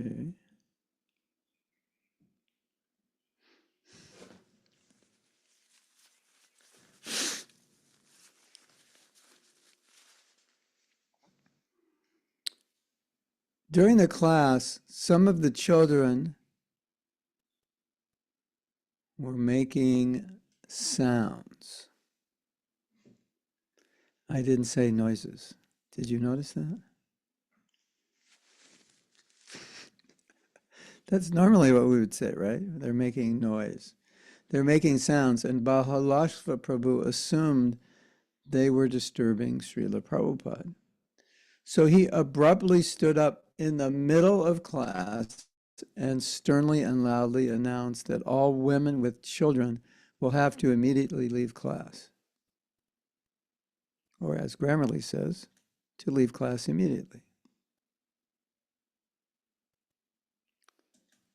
Okay. During the class, some of the children were making sounds. I didn't say noises. Did you notice that? That's normally what we would say, right? They're making noise. They're making sounds, and Alachua Prabhu assumed they were disturbing Srila Prabhupada. So he abruptly stood up in the middle of class and sternly and loudly announced that all women with children will have to immediately leave class. Or as Grammarly says, to leave class immediately.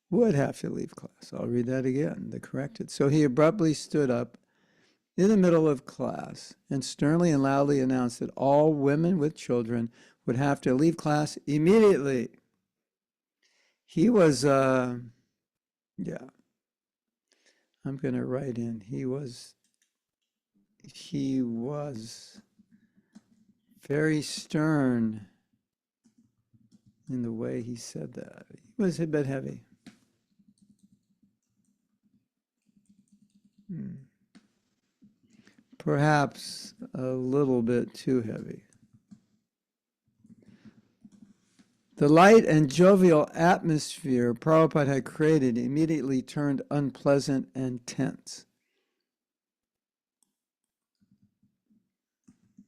Would have to leave class. I'll read that again, the corrected. So he abruptly stood up in the middle of class and sternly and loudly announced that all women with children would have to leave class immediately. He was, I'm going to write in, he was very stern in the way he said that. He was a bit heavy. Perhaps a little bit too heavy. The light and jovial atmosphere Prabhupada had created immediately turned unpleasant and tense.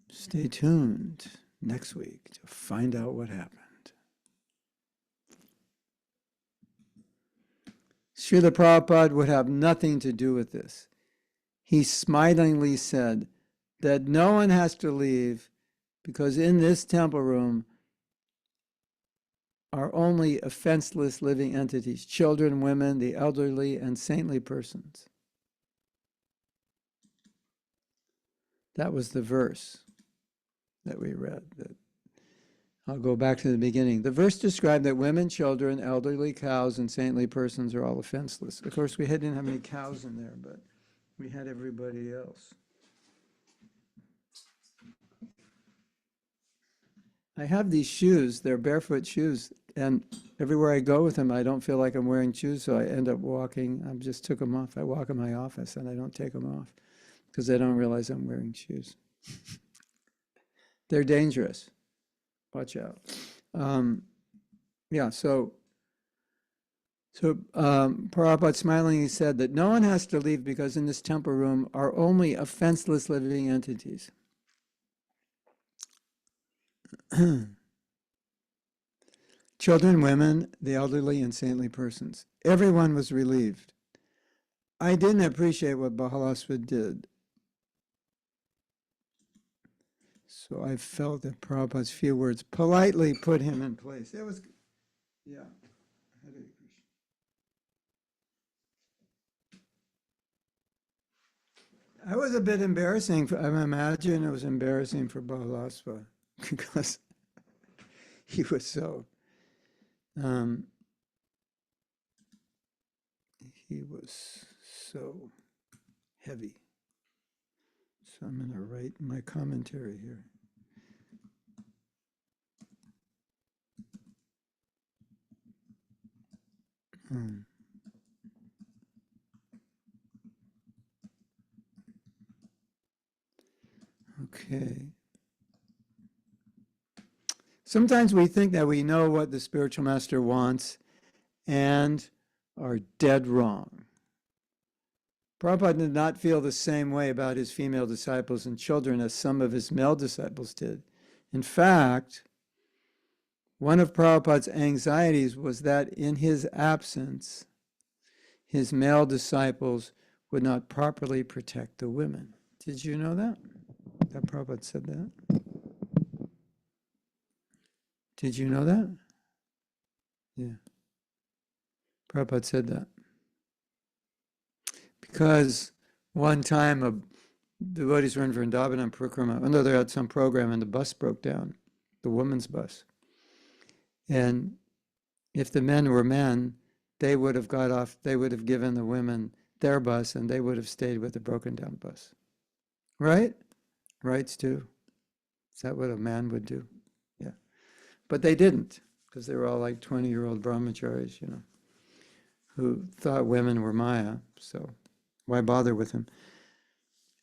Stay tuned next week to find out what happened. Srila Prabhupada would have nothing to do with this. He smilingly said that no one has to leave because in this temple room are only offenseless living entities, children, women, the elderly, and saintly persons. That was the verse that we read. I'll go back to the beginning. The verse described that women, children, elderly, cows, and saintly persons are all offenseless. Of course, we didn't have any cows in there, but we had everybody else. I have these shoes, they're barefoot shoes, and everywhere I go with them, I don't feel like I'm wearing shoes, so I end up walking. I just took them off. I walk in my office and I don't take them off because I don't realize I'm wearing shoes. They're dangerous. Watch out. So Prabhupada smilingly said that no one has to leave because in this temple room are only offenseless living entities. Children, women, the elderly, and saintly persons. Everyone was relieved. I didn't appreciate what Bahalasva did. So I felt that Prabhupada's few words politely put him in place. It was, yeah. It was a bit embarrassing. I imagine it was embarrassing for Bahalasva because he was so, heavy. So I'm going to write my commentary here. Okay. Sometimes we think that we know what the spiritual master wants and are dead wrong. Prabhupada did not feel the same way about his female disciples and children as some of his male disciples did. In fact, one of Prabhupada's anxieties was that in his absence, his male disciples would not properly protect the women. Did you know that? That Prabhupada said that? Did you know that? Yeah. Prabhupada said that. Because one time the devotees were in Vrindavan and Parikrama, and they had some program and the bus broke down, the women's bus. And if the men were men, they would have got off, they would have given the women their bus and they would have stayed with the broken down bus. Right? Rights too. Is that what a man would do? Yeah. But they didn't, because they were all like 20-year-old brahmacharis, who thought women were Maya. So why bother with them?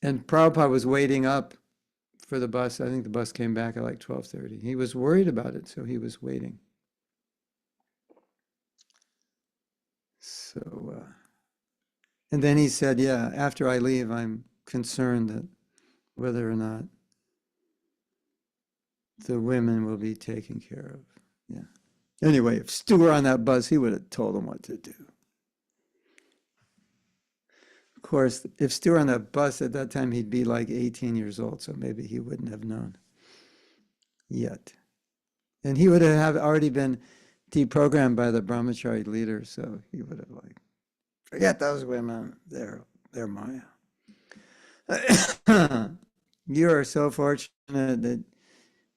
And Prabhupada was waiting up for the bus. I think the bus came back at like 12:30. He was worried about it, so he was waiting. So, and then he said, yeah, after I leave, I'm concerned that whether or not the women will be taken care of. Yeah. Anyway, if Stu were on that bus, he would have told him what to do. Of course, if Stu were on that bus at that time, he'd be like 18 years old, so maybe he wouldn't have known yet. And he would have already been deprogrammed by the brahmachari leader, so he would have like, forget those women, they're Maya. You are so fortunate that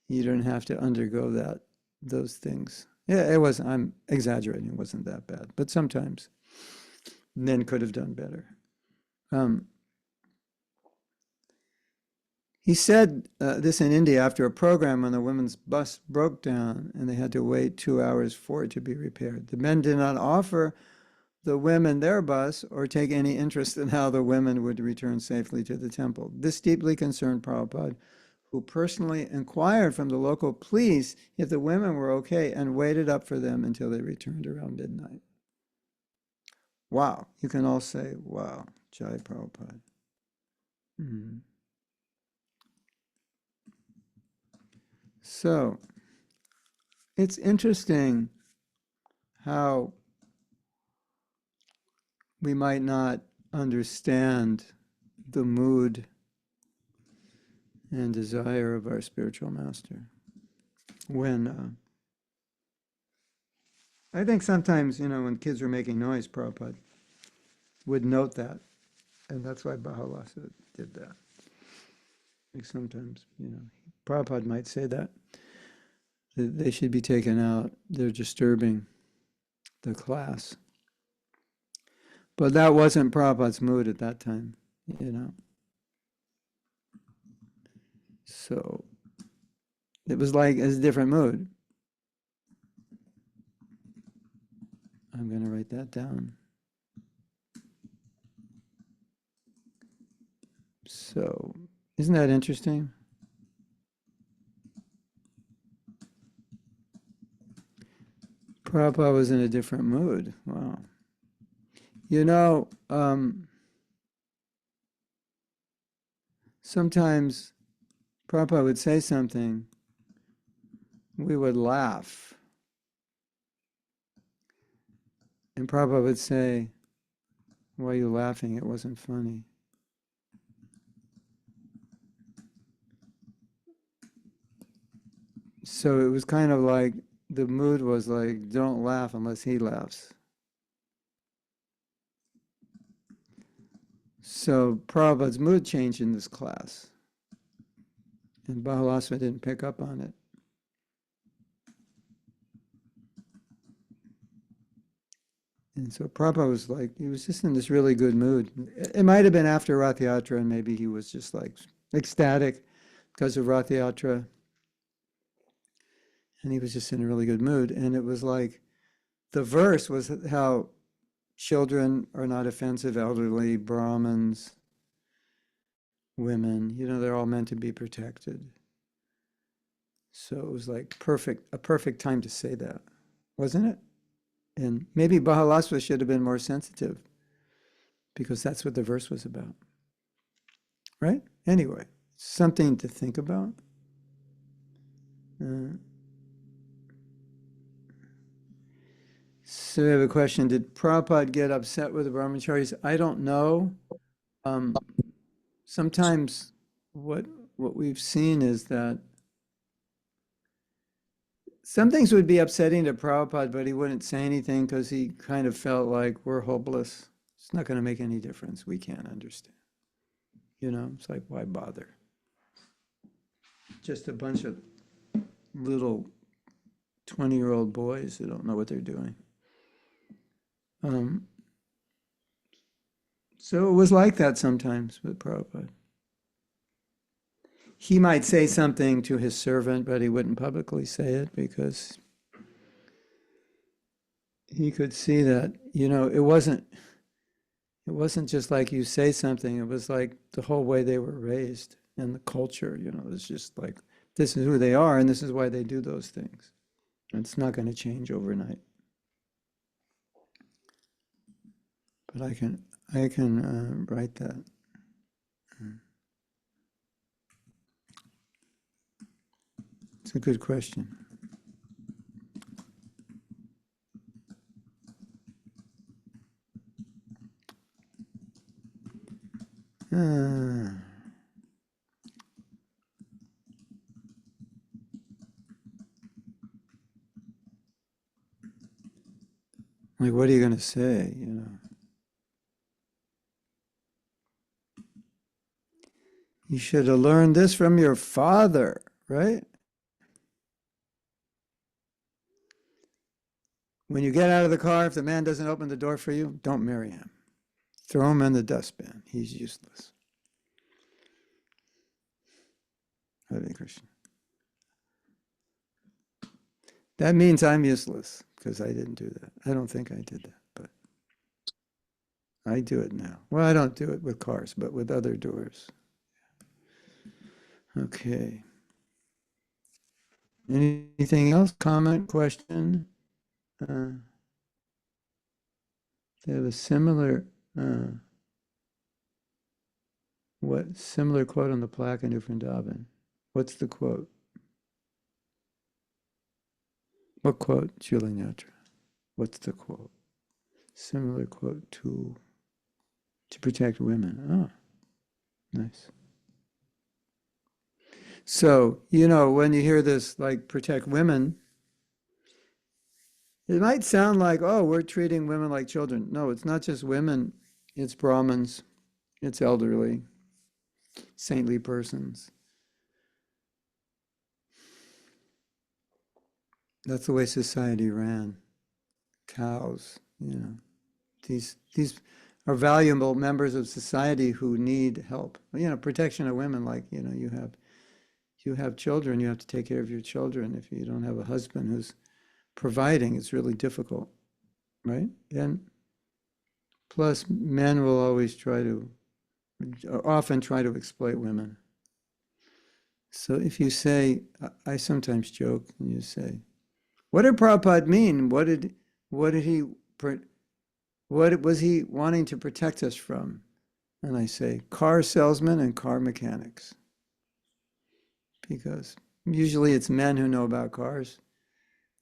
you don't have to undergo those things. Yeah, it wasn't, I'm exaggerating, it wasn't that bad, but sometimes men could have done better. He said this in India after a program when the women's bus broke down and they had to wait 2 hours for it to be repaired. The men did not offer the women their bus or take any interest in how the women would return safely to the temple. This deeply concerned Prabhupada, who personally inquired from the local police if the women were okay and waited up for them until they returned around midnight. Wow. You can all say, wow, Jai Prabhupada. Mm-hmm. So, it's interesting how we might not understand the mood and desire of our spiritual master. When, I think sometimes, when kids were making noise, Prabhupada would note that. And that's why Bahalasa did that. Like sometimes, Prabhupada might say that they should be taken out. They're disturbing the class. But that wasn't Prabhupada's mood at that time, So it was like a different mood. I'm going to write that down. So, isn't that interesting? Prabhupada was in a different mood. Wow. Sometimes Prabhupada would say something, we would laugh. And Prabhupada would say, why are you laughing? It wasn't funny. So it was kind of like, the mood was like, don't laugh unless he laughs. So Prabhupada's mood changed in this class. And Bahalasva didn't pick up on it. And so Prabhupada was like, he was just in this really good mood. It might have been after Rath Yatra, and maybe he was just like ecstatic because of Rath Yatra. And he was just in a really good mood. And it was like, the verse was how children are not offensive, elderly, Brahmins, women, they're all meant to be protected. So it was like a perfect time to say that, wasn't it? And maybe Bahalasva should have been more sensitive because that's what the verse was about. Right? Anyway, something to think about. So we have a question. Did Prabhupada get upset with the brahmacharis? I don't know. Sometimes what we've seen is that some things would be upsetting to Prabhupada, but he wouldn't say anything because he kind of felt like we're hopeless. It's not going to make any difference. We can't understand. It's like, why bother? Just a bunch of little 20-year-old boys who don't know what they're doing. Um, so it was like that sometimes with Prabhupada. He might say something to his servant, but he wouldn't publicly say it because he could see that, it wasn't just like you say something, it was like the whole way they were raised and the culture, it's just like this is who they are and this is why they do those things. It's not going to change overnight. But I can write that. It's a good question. Uh, like, what are you going to say? You should have learned this from your father, right? When you get out of the car, if the man doesn't open the door for you, don't marry him. Throw him in the dustbin. He's useless. Hare Krishna. That means I'm useless because I didn't do that. I don't think I did that, but I do it now. Well, I don't do it with cars, but with other doors. Okay. Anything else? Comment, question? They have a similar similar quote on the plaque in New Vrindavan. What's the quote? What quote, Julianatra? What's the quote? Similar quote to protect women. Oh, nice. So, when you hear this, like protect women, it might sound like, oh, we're treating women like children. No, it's not just women, it's Brahmins, it's elderly, saintly persons. That's the way society ran. Cows, These are valuable members of society who need help. Protection of women, like, you have children, you have to take care of your children. If you don't have a husband who's providing, it's really difficult, right? And plus, men will often try to exploit women. So if you say, I sometimes joke, and you say, what did Prabhupada mean? What was he wanting to protect us from? And I say, car salesmen and car mechanics. Because usually it's men who know about cars,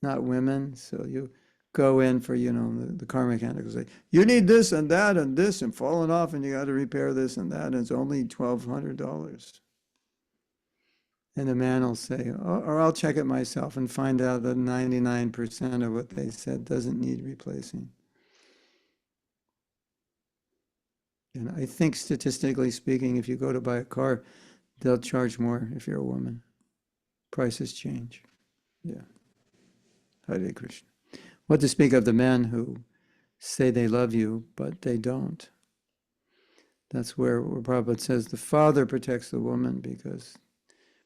not women. So you go in for, the car mechanic will say, you need this and that and this and falling off and you got to repair this and that. And it's only $1,200. And the man will say, oh, or I'll check it myself and find out that 99% of what they said doesn't need replacing. And I think statistically speaking, if you go to buy a car, they'll charge more if you're a woman. Prices change. Yeah. Hare Krishna. What to speak of the men who say they love you, but they don't. That's where Prabhupada says the father protects the woman because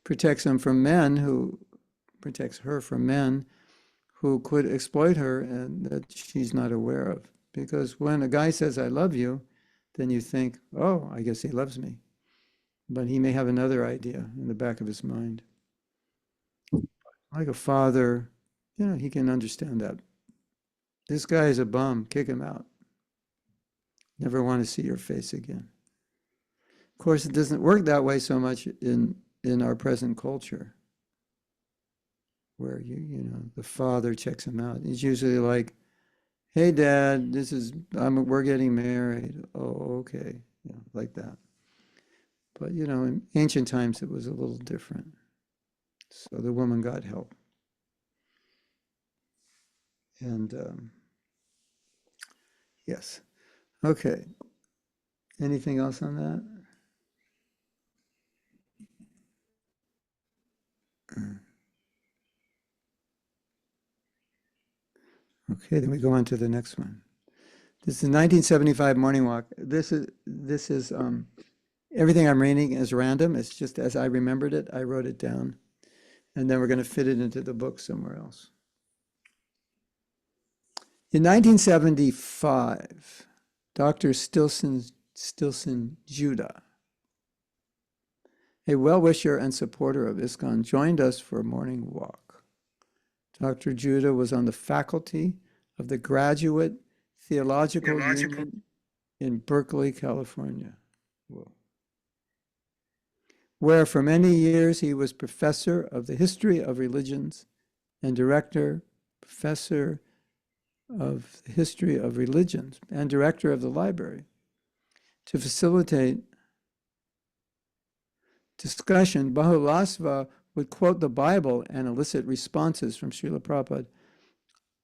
protects her from men who could exploit her and that she's not aware of. Because when a guy says, I love you, then you think, oh, I guess he loves me. But he may have another idea in the back of his mind. Like a father, he can understand that. This guy is a bum, kick him out. Never want to see your face again. Of course, it doesn't work that way so much in our present culture, where the father checks him out. It's usually like, hey dad, we're getting married. Oh, okay. Like that. But in ancient times it was a little different. So the woman got help. And yes. Okay. Anything else on that? Okay, then we go on to the next one. This is 1975 morning walk. This is everything I'm reading is random. It's just as I remembered it, I wrote it down. And then we're going to fit it into the book somewhere else. In 1975, Dr. Stilson Judah, a well-wisher and supporter of ISKCON, joined us for a morning walk. Dr. Judah was on the faculty of the Graduate Theological Union in Berkeley, California, where for many years he was professor of the history of religions and professor of the history of religions and director of the library. To facilitate discussion, Bahulasva would quote the Bible and elicit responses from Srila Prabhupada.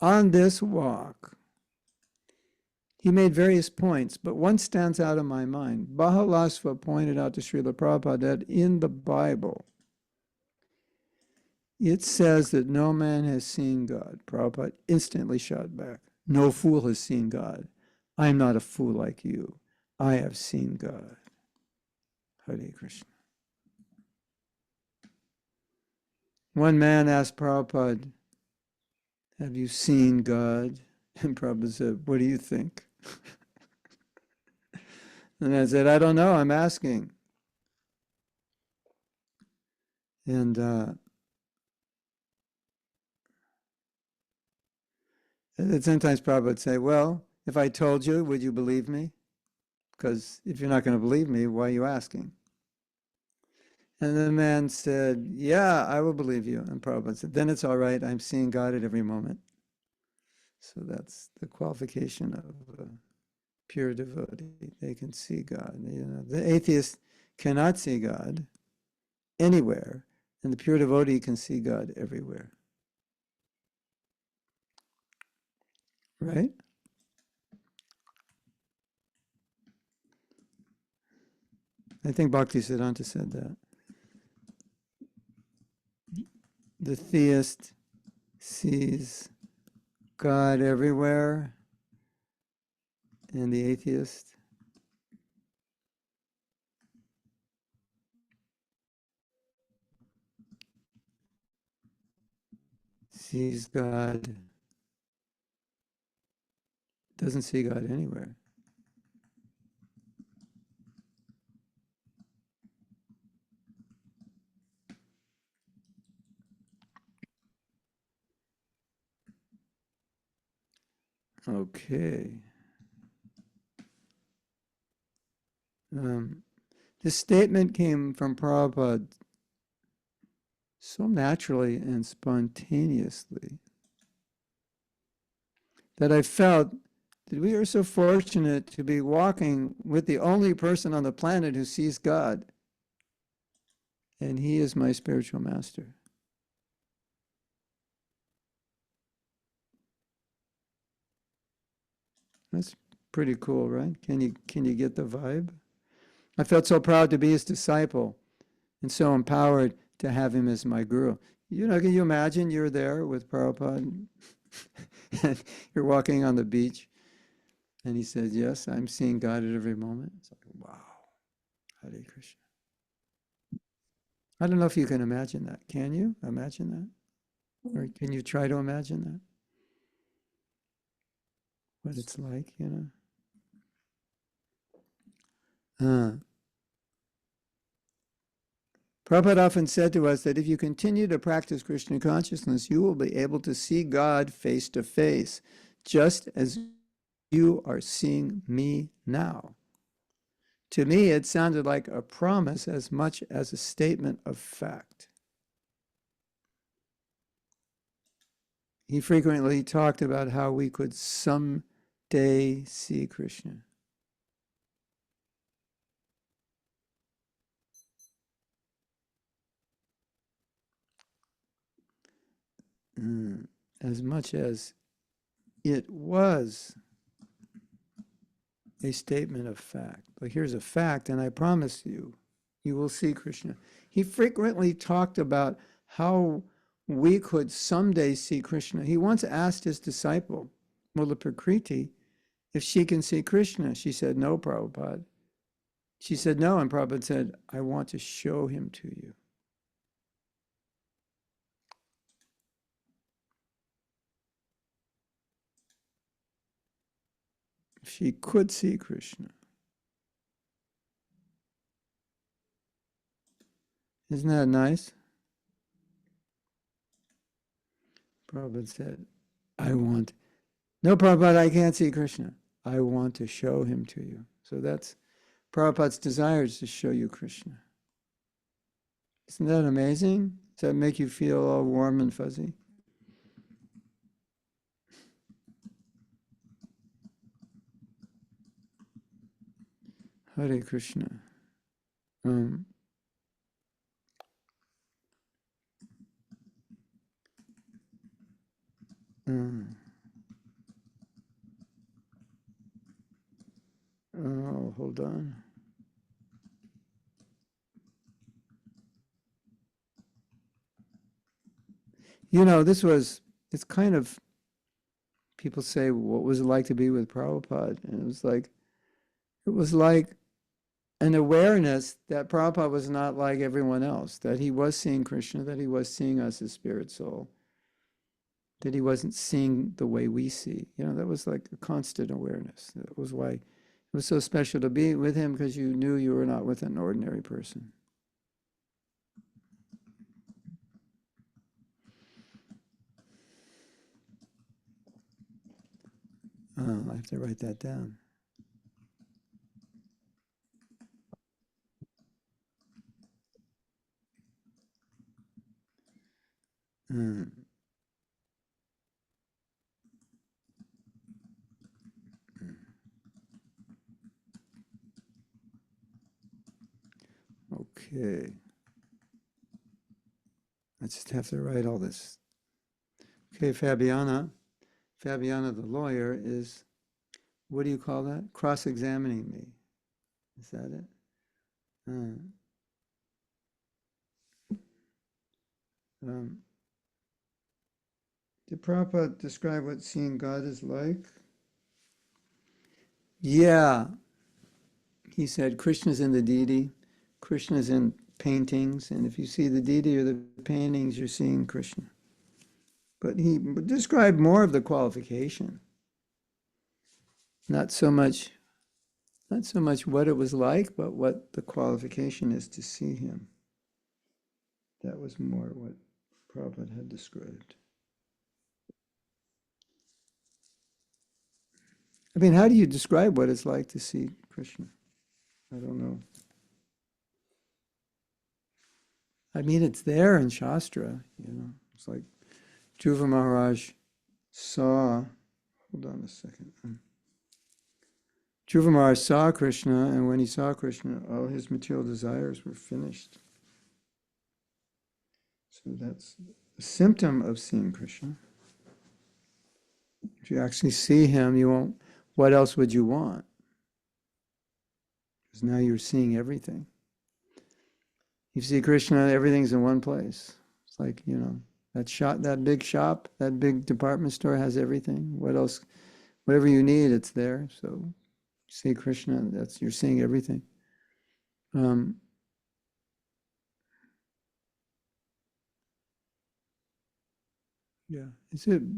On this walk, he made various points, but one stands out in my mind. Bahulasva pointed out to Srila Prabhupada that in the Bible, it says that no man has seen God. Prabhupada instantly shot back, no fool has seen God. I am not a fool like you. I have seen God. Hare Krishna. One man asked Prabhupada, have you seen God? And Prabhupada said, what do you think? And I said, I don't know, I'm asking. And sometimes Prabhupada would say, well, if I told you, would you believe me? Because if you're not going to believe me, why are you asking? And the man said, yeah, I will believe you. And Prabhupada said, then it's all right, I'm seeing God at every moment. So that's the qualification of a pure devotee. They can see God. You know, the atheist cannot see God anywhere, and the pure devotee can see God everywhere. Right? I think Bhaktisiddhanta said that. The theist sees God everywhere, and the atheist sees God, doesn't see God anywhere. Okay. This statement came from Prabhupada so naturally and spontaneously that I felt that we are so fortunate to be walking with the only person on the planet who sees God, and he is my spiritual master. That's pretty cool, right? Can you get the vibe? I felt so proud to be his disciple and so empowered to have him as my guru. You know, can you imagine you're there with Prabhupada and you're walking on the beach and he says, yes, I'm seeing God at every moment. It's like, wow, Hare Krishna. I don't know if you can imagine that. Can you imagine that? Or can you try to imagine that? What it's like, you know? Prabhupada often said to us that if you continue to practice Krishna consciousness, you will be able to see God face to face, just as you are seeing me now. To me, it sounded like a promise as much as a statement of fact. He frequently talked about how we could someday see Krishna. As much as it was a statement of fact. But here's a fact, and I promise you, you will see Krishna. He frequently talked about how we could someday see Krishna. He once asked his disciple, Mula Prakriti if she can see Krishna. She said, no, Prabhupada. She said, no, and Prabhupada said, I want to show him to you. If she could see Krishna. Isn't that nice? Prabhupada said, no, Prabhupada, I can't see Krishna. I want to show him to you. So that's Prabhupada's desire, is to show you Krishna. Isn't that amazing? Does that make you feel all warm and fuzzy? Hare Krishna. Oh, hold on. You know, it's kind of, people say, what was it like to be with Prabhupada? And it was like an awareness that Prabhupada was not like everyone else, that he was seeing Krishna, that he was seeing us as spirit soul, that he wasn't seeing the way we see. You know, that was like a constant awareness. That was why it was so special to be with him, because you knew you were not with an ordinary person. I have to write that down. Okay. I just have to write all this. Okay, Fabiana the lawyer is, what do you call that? Cross-examining me. Is that it? Did Prabhupada describe what seeing God is like? Yeah. He said Krishna's in the deity, Krishna's in paintings, and if you see the deity or the paintings, you're seeing Krishna. But he described more of the qualification. Not so much what it was like, but what the qualification is to see him. That was more what Prabhupada had described. I mean, how do you describe what it's like to see Krishna? I don't know. I mean, it's there in Shastra, you know. It's like Dhruva Maharaj saw, hold on a second. Dhruva Maharaj saw Krishna, and when he saw Krishna, all his material desires were finished. So that's a symptom of seeing Krishna. If you actually see him, you won't, what else would you want? Because now you're seeing everything. You see Krishna, everything's in one place. It's like, you know, that big shop, that big department store has everything. What else? Whatever you need, it's there. So you see Krishna, you're seeing everything. Yeah.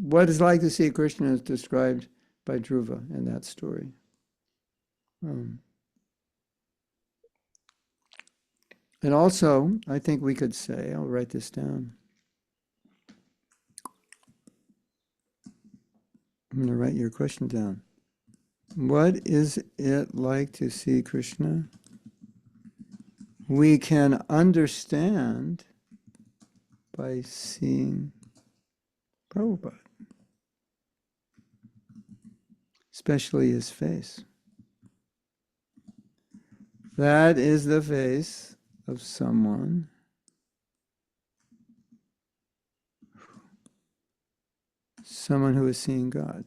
What it's like to see Krishna is described by Dhruva in that story. And also, I think we could say, I'll write this down. I'm going to write your question down. What is it like to see Krishna? We can understand by seeing Prabhupada, especially his face. That is the face of someone who is seeing God.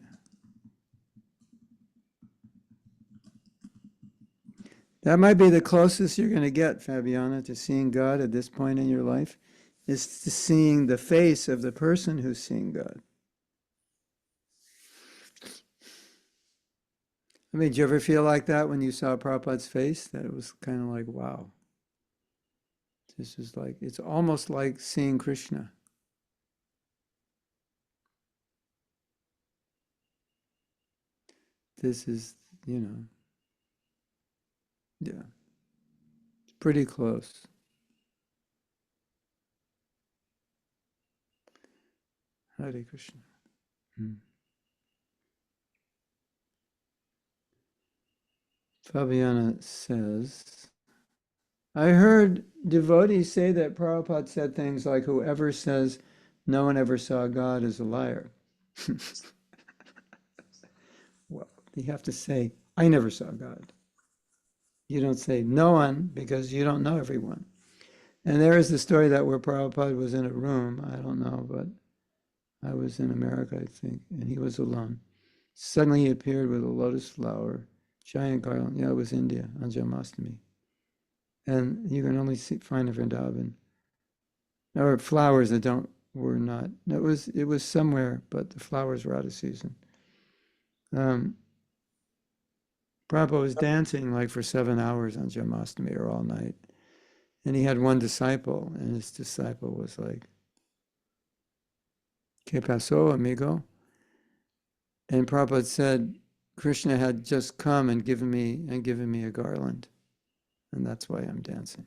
That might be the closest you're going to get, Fabiana, to seeing God at this point in your life, is to seeing the face of the person who's seeing God. I mean, did you ever feel like that when you saw Prabhupada's face? That it was kind of like, wow, this is like, it's almost like seeing Krishna. This is, you know, yeah, it's pretty close. Hare Krishna. Hmm. Fabiana says, I heard devotees say that Prabhupada said things like, whoever says no one ever saw God is a liar. Well, you have to say, I never saw God. You don't say no one because you don't know everyone. And there is the story that where Prabhupada was in a room, I don't know, but I was in America, I think, and he was alone. Suddenly he appeared with a lotus flower, giant garland. Yeah, it was India on Janmashtami. And you can only find in Vrindavan. Or flowers that were not. It was somewhere, but the flowers were out of season. Um, Prabhupada was dancing like for 7 hours on Janmashtami or all night. And he had one disciple, and his disciple was like, ¿Qué pasó, amigo? And Prabhupada said, Krishna had just come and given me a garland. And that's why I'm dancing.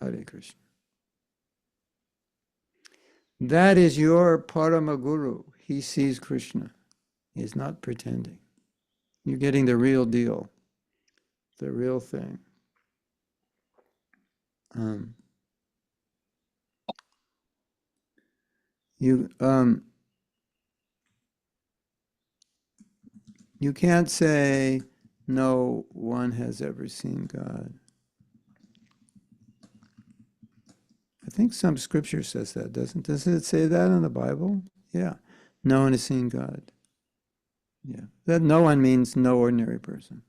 Hare Krishna. That is your Paramaguru. He sees Krishna. He is not pretending. You're getting the real deal, the real thing. You you can't say no one has ever seen God. I think some scripture says that, doesn't it say that in the Bible? Yeah. No one has seen God. Yeah. That no one means no ordinary person.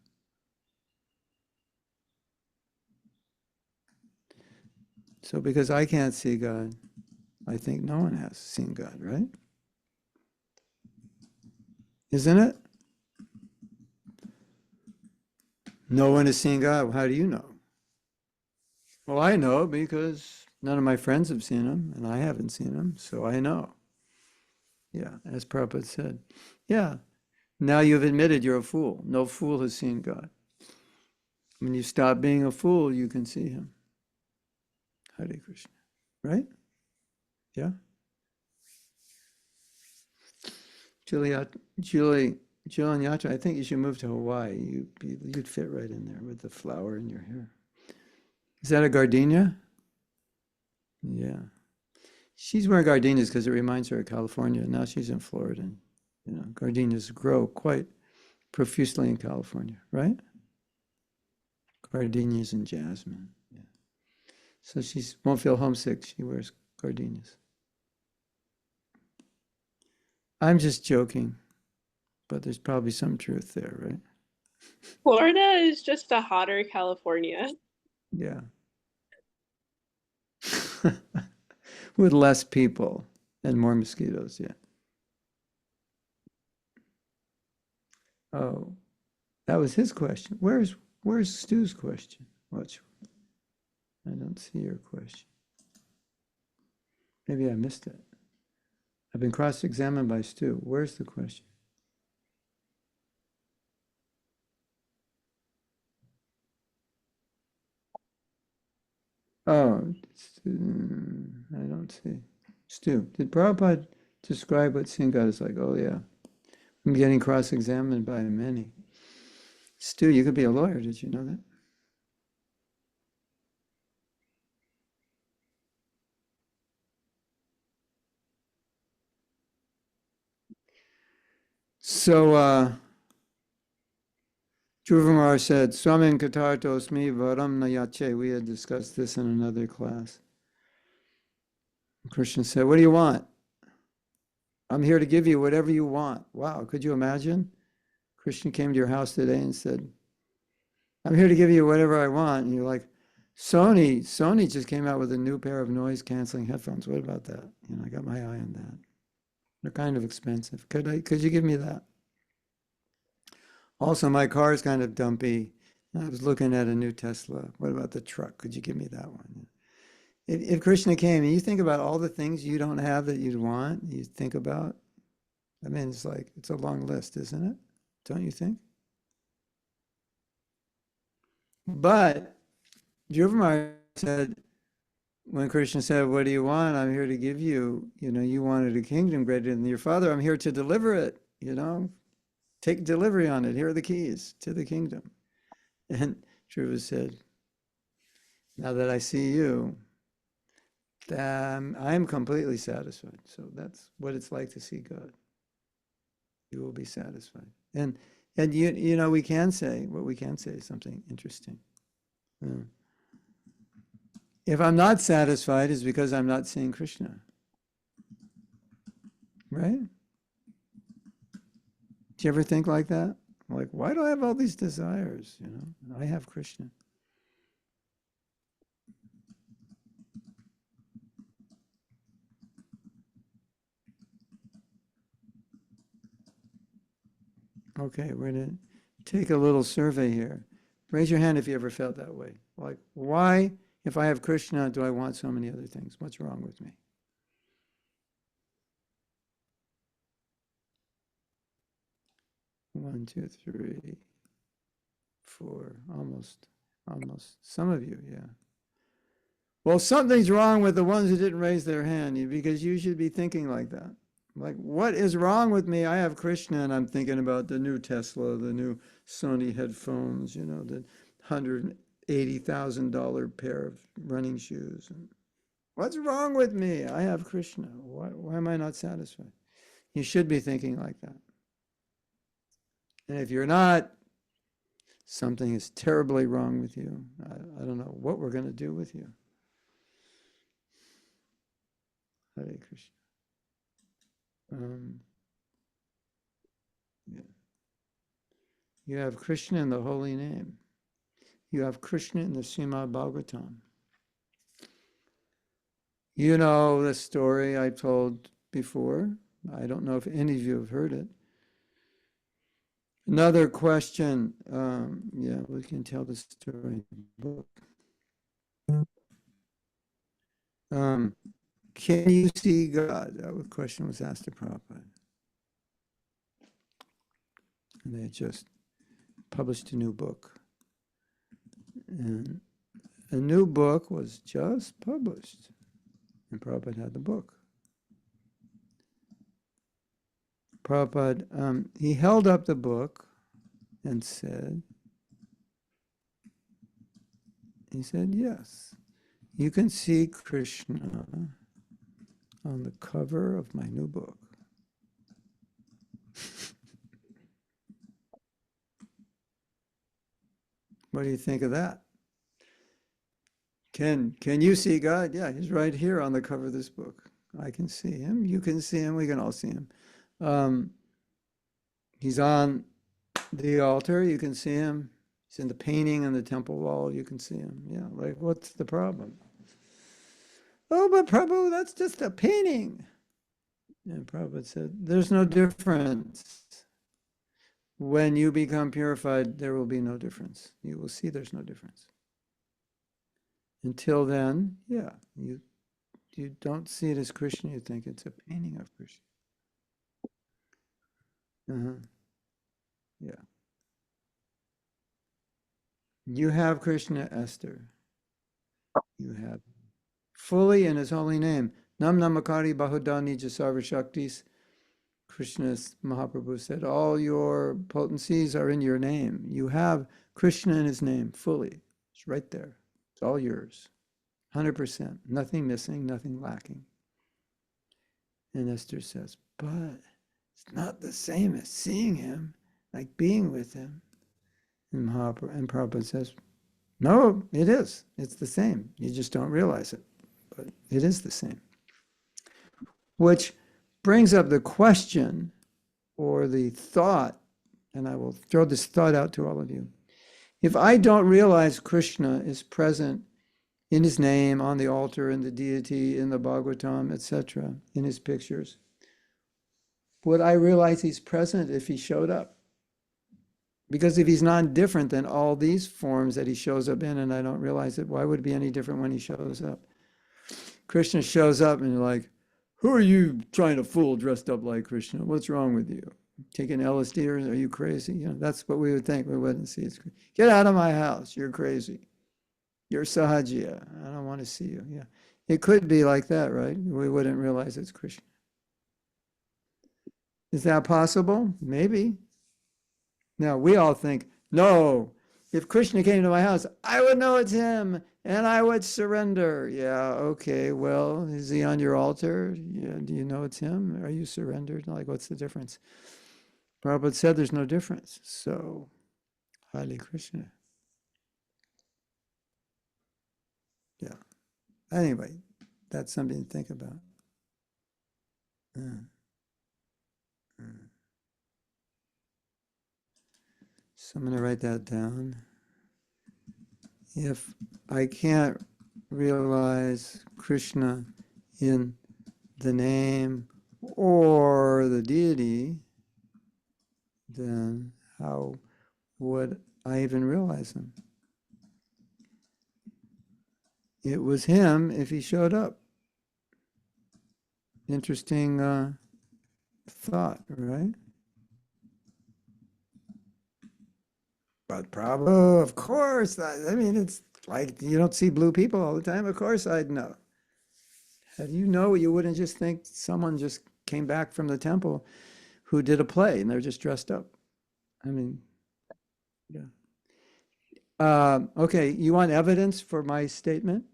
So because I can't see God, I think no one has seen God, right? Isn't it? No one has seen God. How do you know? Well, I know because none of my friends have seen him, and I haven't seen him, so I know. Yeah, as Prabhupada said. Yeah, now you've admitted you're a fool. No fool has seen God. When you stop being a fool, you can see him. Hare Krishna. Right? Yeah? Julie and Yatra, I think you should move to Hawaii. You'd fit right in there with the flower in your hair. Is that a gardenia? Yeah. She's wearing gardenias because it reminds her of California. Now she's in Florida. And, gardenias grow quite profusely in California, right? Gardenias and jasmine. Yeah. So she won't feel homesick. She wears gardenias. I'm just joking, but there's probably some truth there, right? Florida is just a hotter California. Yeah. With less people and more mosquitoes, yeah. Oh, that was his question. Where's Stu's question? I don't see your question. Maybe I missed it. I've been cross-examined by Stu. Where's the question? Oh, I don't see. Stu, did Prabhupada describe what seeing God is like? Oh, yeah. I'm getting cross-examined by many. Stu, you could be a lawyer. Did you know that? So, Dhruvamar said, Swamin katartos mi varam nayache. We had discussed this in another class. Krishna said, what do you want? I'm here to give you whatever you want. Wow, could you imagine? Krishna came to your house today and said, I'm here to give you whatever I want. And you're like, Sony just came out with a new pair of noise canceling headphones. What about that? I got my eye on that. They're kind of expensive. Could you give me that? Also, my car is kind of dumpy. I was looking at a new Tesla. What about the truck? Could you give me that one? If Krishna came and you think about all the things you don't have that you'd want, you think about, I mean, it's like, it's a long list, isn't it? Don't you think? But Dhruva Maharaj said, when Krishna said, what do you want? I'm here to give you, you wanted a kingdom greater than your father. I'm here to deliver it, take delivery on it. Here are the keys to the kingdom. And Dhruva said, now that I see you, I'm completely satisfied. So that's what it's like to see God. You will be satisfied. And we can say, what we can say is something interesting. If I'm not satisfied, it's because I'm not seeing Krishna. Right? Do you ever think like that? Like, why do I have all these desires? I have Krishna. Okay, we're going to take a little survey here. Raise your hand if you ever felt that way. Like, why, if I have Krishna, do I want so many other things? What's wrong with me? One, two, three, four, almost. Some of you, yeah. Well, something's wrong with the ones who didn't raise their hand, because you should be thinking like that. Like, what is wrong with me? I have Krishna, and I'm thinking about the new Tesla, the new Sony headphones, the $180,000 pair of running shoes. And what's wrong with me? I have Krishna. Why am I not satisfied? You should be thinking like that. And if you're not, something is terribly wrong with you. I don't know what we're going to do with you. Hare Krishna. Yeah. You have Krishna in the holy name. You have Krishna in the Srimad Bhagavatam. You know the story I told before. I don't know if any of you have heard it. Another question. Yeah, we can tell the story in the book. Can you see God? That question was asked to Prabhupada. And they had just published a new book. And a new book was just published. And Prabhupada had the book. Prabhupada, he held up the book and said, yes, you can see Krishna on the cover of my new book. What do you think of that? Can you see God? Yeah, he's right here on the cover of this book. I can see him. You can see him. We can all see him. He's on the altar. You can see him. He's in the painting on the temple wall. You can see him. Yeah, like, what's the problem? Oh, but Prabhu, that's just a painting. And Prabhupada said, there's no difference. When you become purified, there will be no difference. You will see there's no difference. Until then, yeah, you don't see it as Krishna, you think it's a painting of Krishna. Yeah. You have Krishna, Esther. You have fully in his holy name. Nam namakari bahudani jasarva shaktis. Krishna's Mahaprabhu said, all your potencies are in your name. You have Krishna in his name fully. It's right there. It's all yours. 100%. Nothing missing, nothing lacking. And Esther says, but it's not the same as seeing him, like being with him. And Prabhupada says, no, it is. It's the same. You just don't realize it. But it is the same. Which brings up the question or the thought, and I will throw this thought out to all of you. If I don't realize Krishna is present in his name, on the altar, in the deity, in the Bhagavatam, etc., in his pictures, would I realize he's present if he showed up? Because if he's not different than all these forms that he shows up in, and I don't realize it, why would it be any different when he shows up? Krishna shows up and you're like, who are you trying to fool dressed up like Krishna? What's wrong with you? Taking LSD or are you crazy? You know, that's what we would think. We wouldn't see it. Get out of my house. You're crazy. You're Sahajiya. I don't want to see you. Yeah. It could be like that, right? We wouldn't realize it's Krishna. Is that possible? Maybe. Now, we all think, no, if Krishna came to my house, I would know it's him and I would surrender. Yeah, okay, well, is he on your altar? Yeah, do you know it's him? Are you surrendered? Like, what's the difference? Prabhupada said there's no difference. So, Hare Krishna. Yeah. Anyway, that's something to think about. So I'm going to write that down. If I can't realize Krishna in the name or the deity, then how would I even realize him? It was him if he showed up. Interesting thought, right? But Prabhu, of course. I mean, it's like you don't see blue people all the time. Of course I'd know. How do you know? You wouldn't just think someone just came back from the temple who did a play and they're just dressed up. I mean, yeah. Okay, you want evidence for my statement?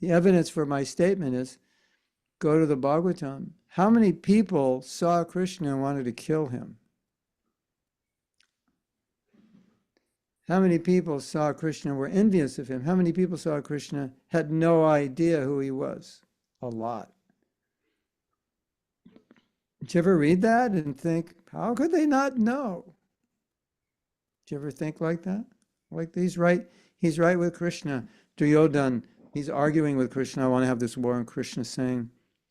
The evidence for my statement is go to the Bhagavatam. How many people saw Krishna and wanted to kill him? How many people saw Krishna and were envious of him? How many people saw Krishna, had no idea who he was? A lot. Did you ever read that and think, how could they not know? Did you ever think like that? Like he's right with Krishna. Duryodhana, he's arguing with Krishna, I want to have this war, and Krishna saying,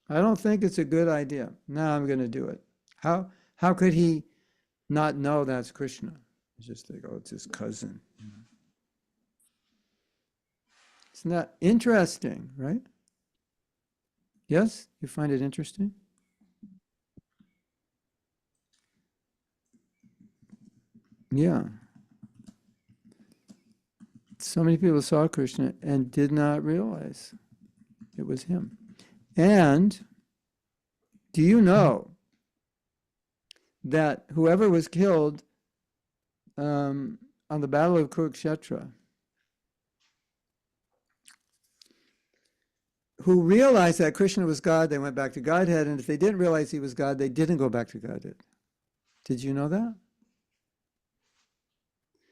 I don't think it's a good idea. Now I'm going to do it. How could he not know that's Krishna? He's just like, oh, it's his cousin. It's not interesting, right? Yes? You find it interesting? Yeah. So many people saw Krishna and did not realize it was him. And do you know that whoever was killed on the Battle of Kurukshetra, who realized that Krishna was God, they went back to Godhead, and if they didn't realize he was God, they didn't go back to Godhead. Did you know that?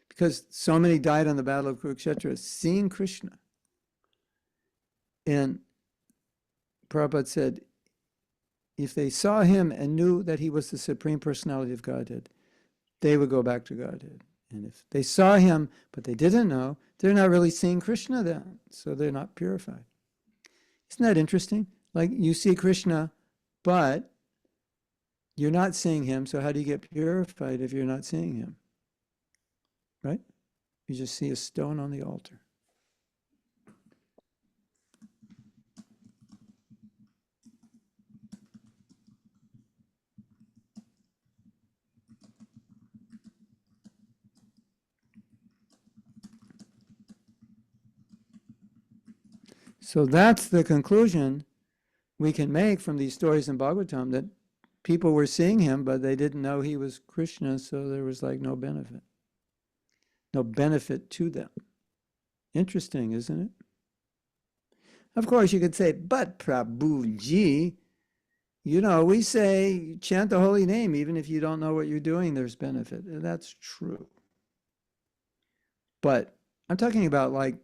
Because so many died on the Battle of Kurukshetra seeing Krishna. And Prabhupada said, if they saw him and knew that he was the Supreme Personality of Godhead, they would go back to Godhead. And if they saw him, but they didn't know, they're not really seeing Krishna then, so they're not purified. Isn't that interesting? Like you see Krishna, but you're not seeing him, so how do you get purified if you're not seeing him? Right? You just see a stone on the altar. So that's the conclusion we can make from these stories in Bhagavatam, that people were seeing him, but they didn't know he was Krishna, so there was like no benefit. No benefit to them. Interesting, isn't it? Of course, you could say, but Prabhuji, you know, we say chant the holy name, even if you don't know what you're doing, there's benefit. And that's true. But I'm talking about like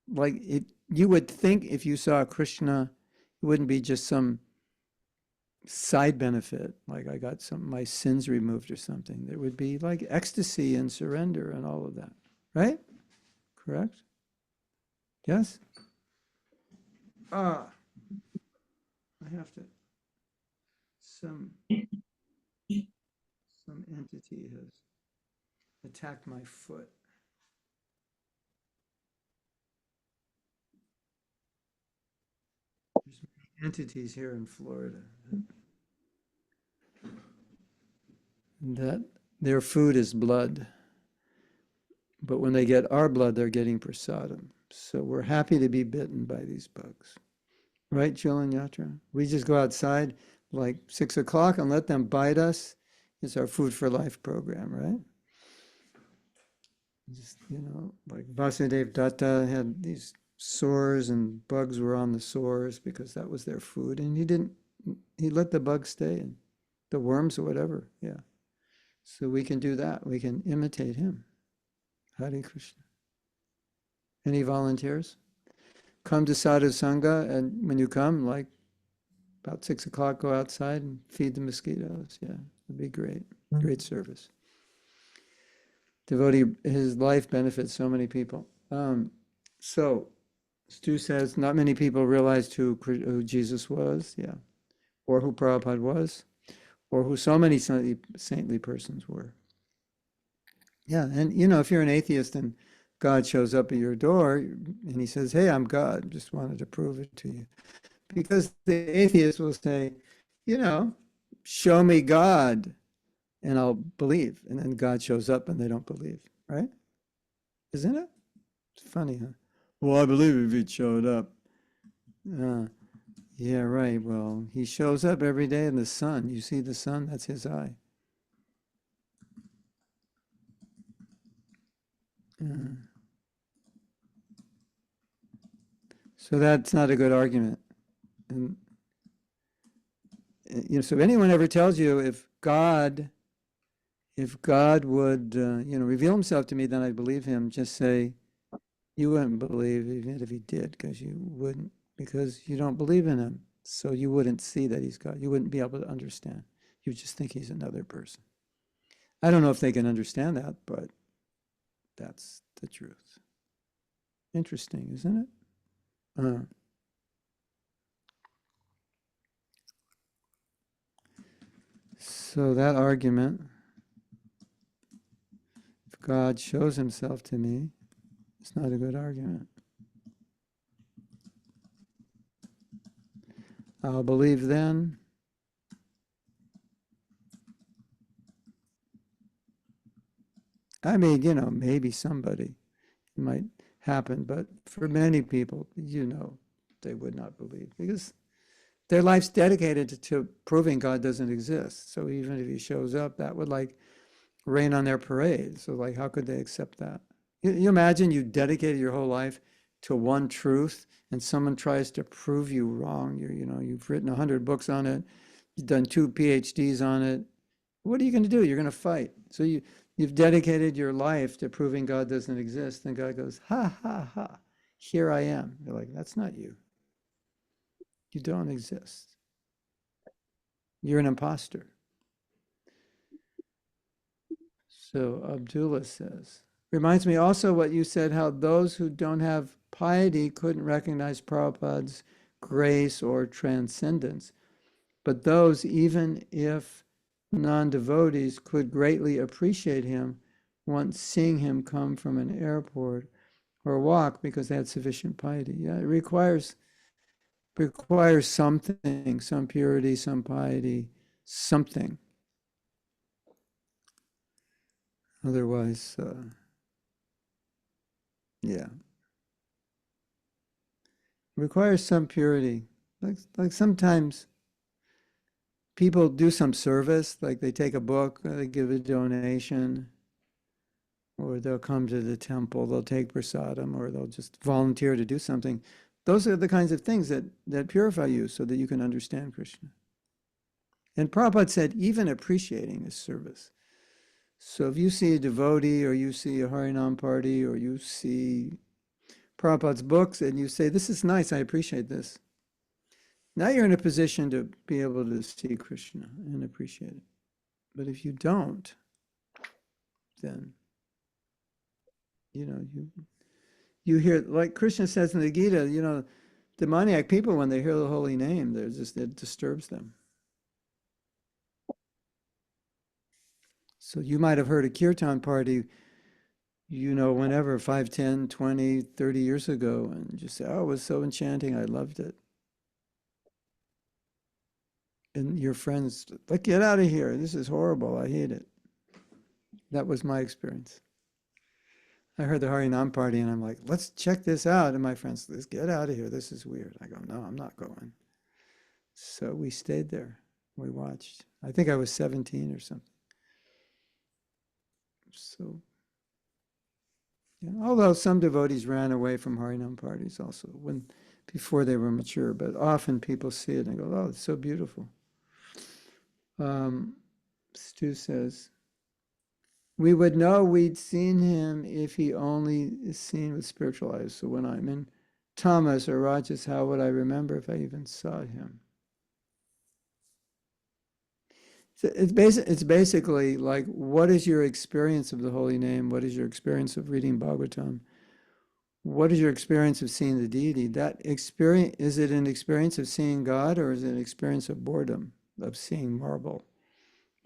it, you would think if you saw Krishna, it wouldn't be just some side benefit, like I got my sins removed or something. There would be like ecstasy and surrender and all of that, right? Correct? Yes? I have to, some Some entity has attacked my foot. There's many entities here in Florida that their food is blood, but when they get our blood, they're getting prasadam. So we're happy to be bitten by these bugs. Right, Jill and Yatra? We just go outside like 6 o'clock and let them bite us. It's our Food for Life program, right? Just, like Vasudev Datta had these sores and bugs were on the sores because that was their food. And he let the bugs stay and the worms or whatever. Yeah. So we can do that. We can imitate him. Hare Krishna. Any volunteers? Come to Sadhu Sangha, and when you come, like about 6 o'clock, go outside and feed the mosquitoes. Yeah, it'd be great. Great service. Devotee, his life benefits so many people. So Stu says, not many people realized who Jesus was, yeah, or who Prabhupada was, or who so many saintly persons were. Yeah, and if you're an atheist and God shows up at your door and he says, hey, I'm God, just wanted to prove it to you. Because the atheist will say, show me God and I'll believe. And then God shows up and they don't believe, right? Isn't it? It's funny, huh? Well, I believe if he showed up. Yeah, right. Well, he shows up every day in the sun. You see the sun? That's his eye. So that's not a good argument. And so if anyone ever tells you if God would reveal himself to me, then I'd believe him, just say you wouldn't believe even if he did, because you wouldn't, because you don't believe in him. So you wouldn't see that he's God. You wouldn't be able to understand. You would just think he's another person. I don't know if they can understand that, but that's the truth. Interesting, isn't it? So that argument, if God shows himself to me, it's not a good argument. I'll believe then. I mean, maybe somebody might happen, but for many people, they would not believe because their life's dedicated to proving God doesn't exist. So even if he shows up, that would like rain on their parade. So like, how could they accept that? You imagine you dedicated your whole life to one truth and someone tries to prove you wrong. You've written 100 books on it. You've done 2 PhDs on it. What are you going to do? You're going to fight. So you've dedicated your life to proving God doesn't exist. And God goes, ha, ha, ha, here I am. You're like, that's not you. You don't exist. You're an imposter. So Abdullah says, reminds me also what you said, how those who don't have piety couldn't recognize Prabhupada's grace or transcendence. But those, even if non-devotees, could greatly appreciate him once seeing him come from an airport or walk because they had sufficient piety. Yeah, it requires something, some purity, some piety, something. Otherwise, yeah. It requires some purity. Like sometimes people do some service, like they take a book, or they give a donation, or they'll come to the temple, they'll take prasadam, or they'll just volunteer to do something. Those are the kinds of things that purify you so that you can understand Krishna. And Prabhupada said, even appreciating is service. So if you see a devotee, or you see a Harinam party, or you see Prabhupada's books, and you say, this is nice, I appreciate this. Now you're in a position to be able to see Krishna and appreciate it. But if you don't, then, you hear, like Krishna says in the Gita, demoniac people, when they hear the holy name, it disturbs them. So you might have heard a kirtan party, whenever, 5, 10, 20, 30 years ago, and just say, oh, it was so enchanting, I loved it. And your friends, like, get out of here, this is horrible, I hate it. That was my experience. I heard the Harinam party and I'm like, let's check this out. And my friends, let's get out of here, this is weird. I go, no, I'm not going. So we stayed there, we watched. I think I was 17 or something. So, yeah, although some devotees ran away from Harinam parties also before they were mature, but often people see it and go, oh, it's so beautiful. Stu says, we would know we'd seen him if he only is seen with spiritual eyes. So when I'm in tamas or rajas, how would I remember if I even saw him? So it's basically like, what is your experience of the holy name? What is your experience of reading Bhagavatam? What is your experience of seeing the deity? That experience, is it an experience of seeing God, or is it an experience of boredom, of seeing marble?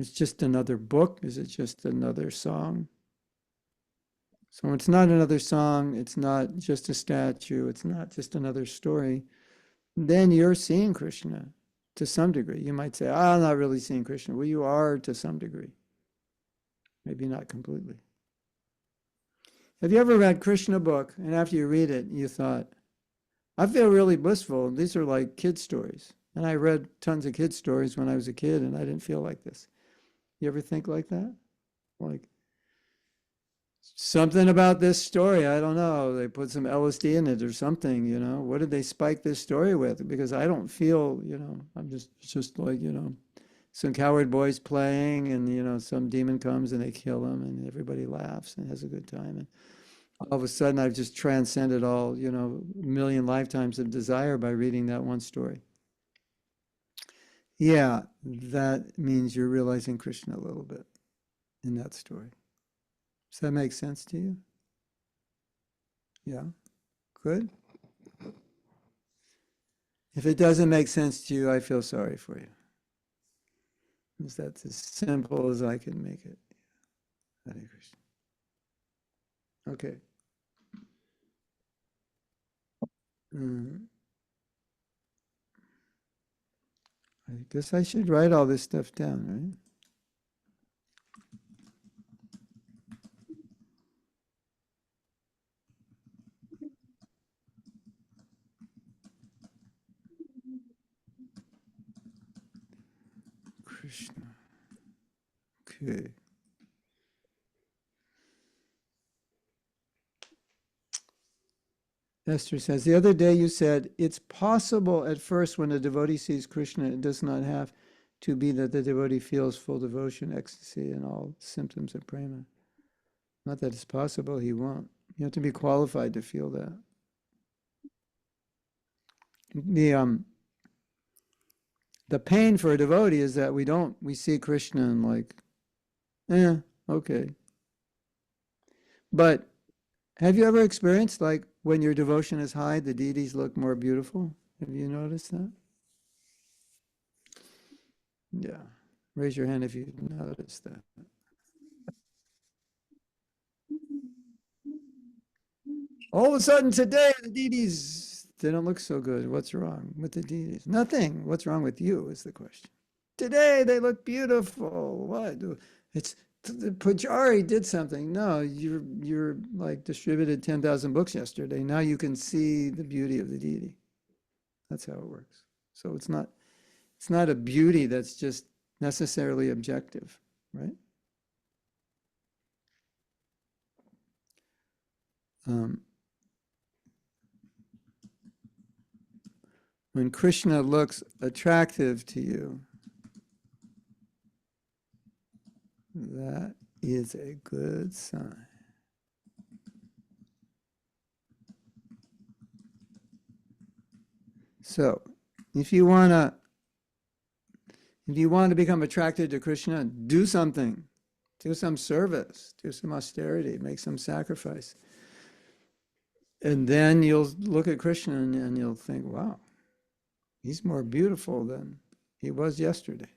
It's just another book? Is it just another song? So it's not another song, it's not just a statue, it's not just another story. Then you're seeing Krishna to some degree. You might say, I'm not really seeing Krishna. Well, you are to some degree. Maybe not completely. Have you ever read Krishna book, and after you read it, you thought, I feel really blissful. These are like kid stories. And I read tons of kid stories when I was a kid, and I didn't feel like this. You ever think like that? Like, something about this story, I don't know. They put some LSD in it or something, What did they spike this story with? Because I don't feel, I'm just like, some coward boys playing, and, some demon comes and they kill him, and everybody laughs and has a good time. And all of a sudden, I've just transcended all, a million lifetimes of desire by reading that one story. Yeah, that means you're realizing Krishna a little bit in that story. Does that make sense to you? Yeah, good. If it doesn't make sense to you, I feel sorry for you. Because that's as simple as I can make it. Hare Krishna. Okay. I guess I should write all this stuff down, right? Krishna. Okay. Esther says, the other day you said, it's possible at first when a devotee sees Krishna, it does not have to be that the devotee feels full devotion, ecstasy, and all symptoms of prema. Not that it's possible, he won't. You have to be qualified to feel that. The pain for a devotee is that we see Krishna and like, okay. But have you ever experienced, like, when your devotion is high, the deities look more beautiful? Have you noticed that? Yeah. Raise your hand if you noticed that. All of a sudden today, the deities, they don't look so good. What's wrong with the deities? Nothing. What's wrong with you is the question. Today, they look beautiful. What? It's the Pujari did something. No, you're like distributed 10,000 books yesterday. Now you can see the beauty of the deity. That's how it works. So it's not a beauty that's just necessarily objective, right? When Krishna looks attractive to you, that is a good sign. So, if you want to become attracted to Krishna, do something. Do some service, do some austerity, make some sacrifice. And then you'll look at Krishna and you'll think, wow, he's more beautiful than he was yesterday.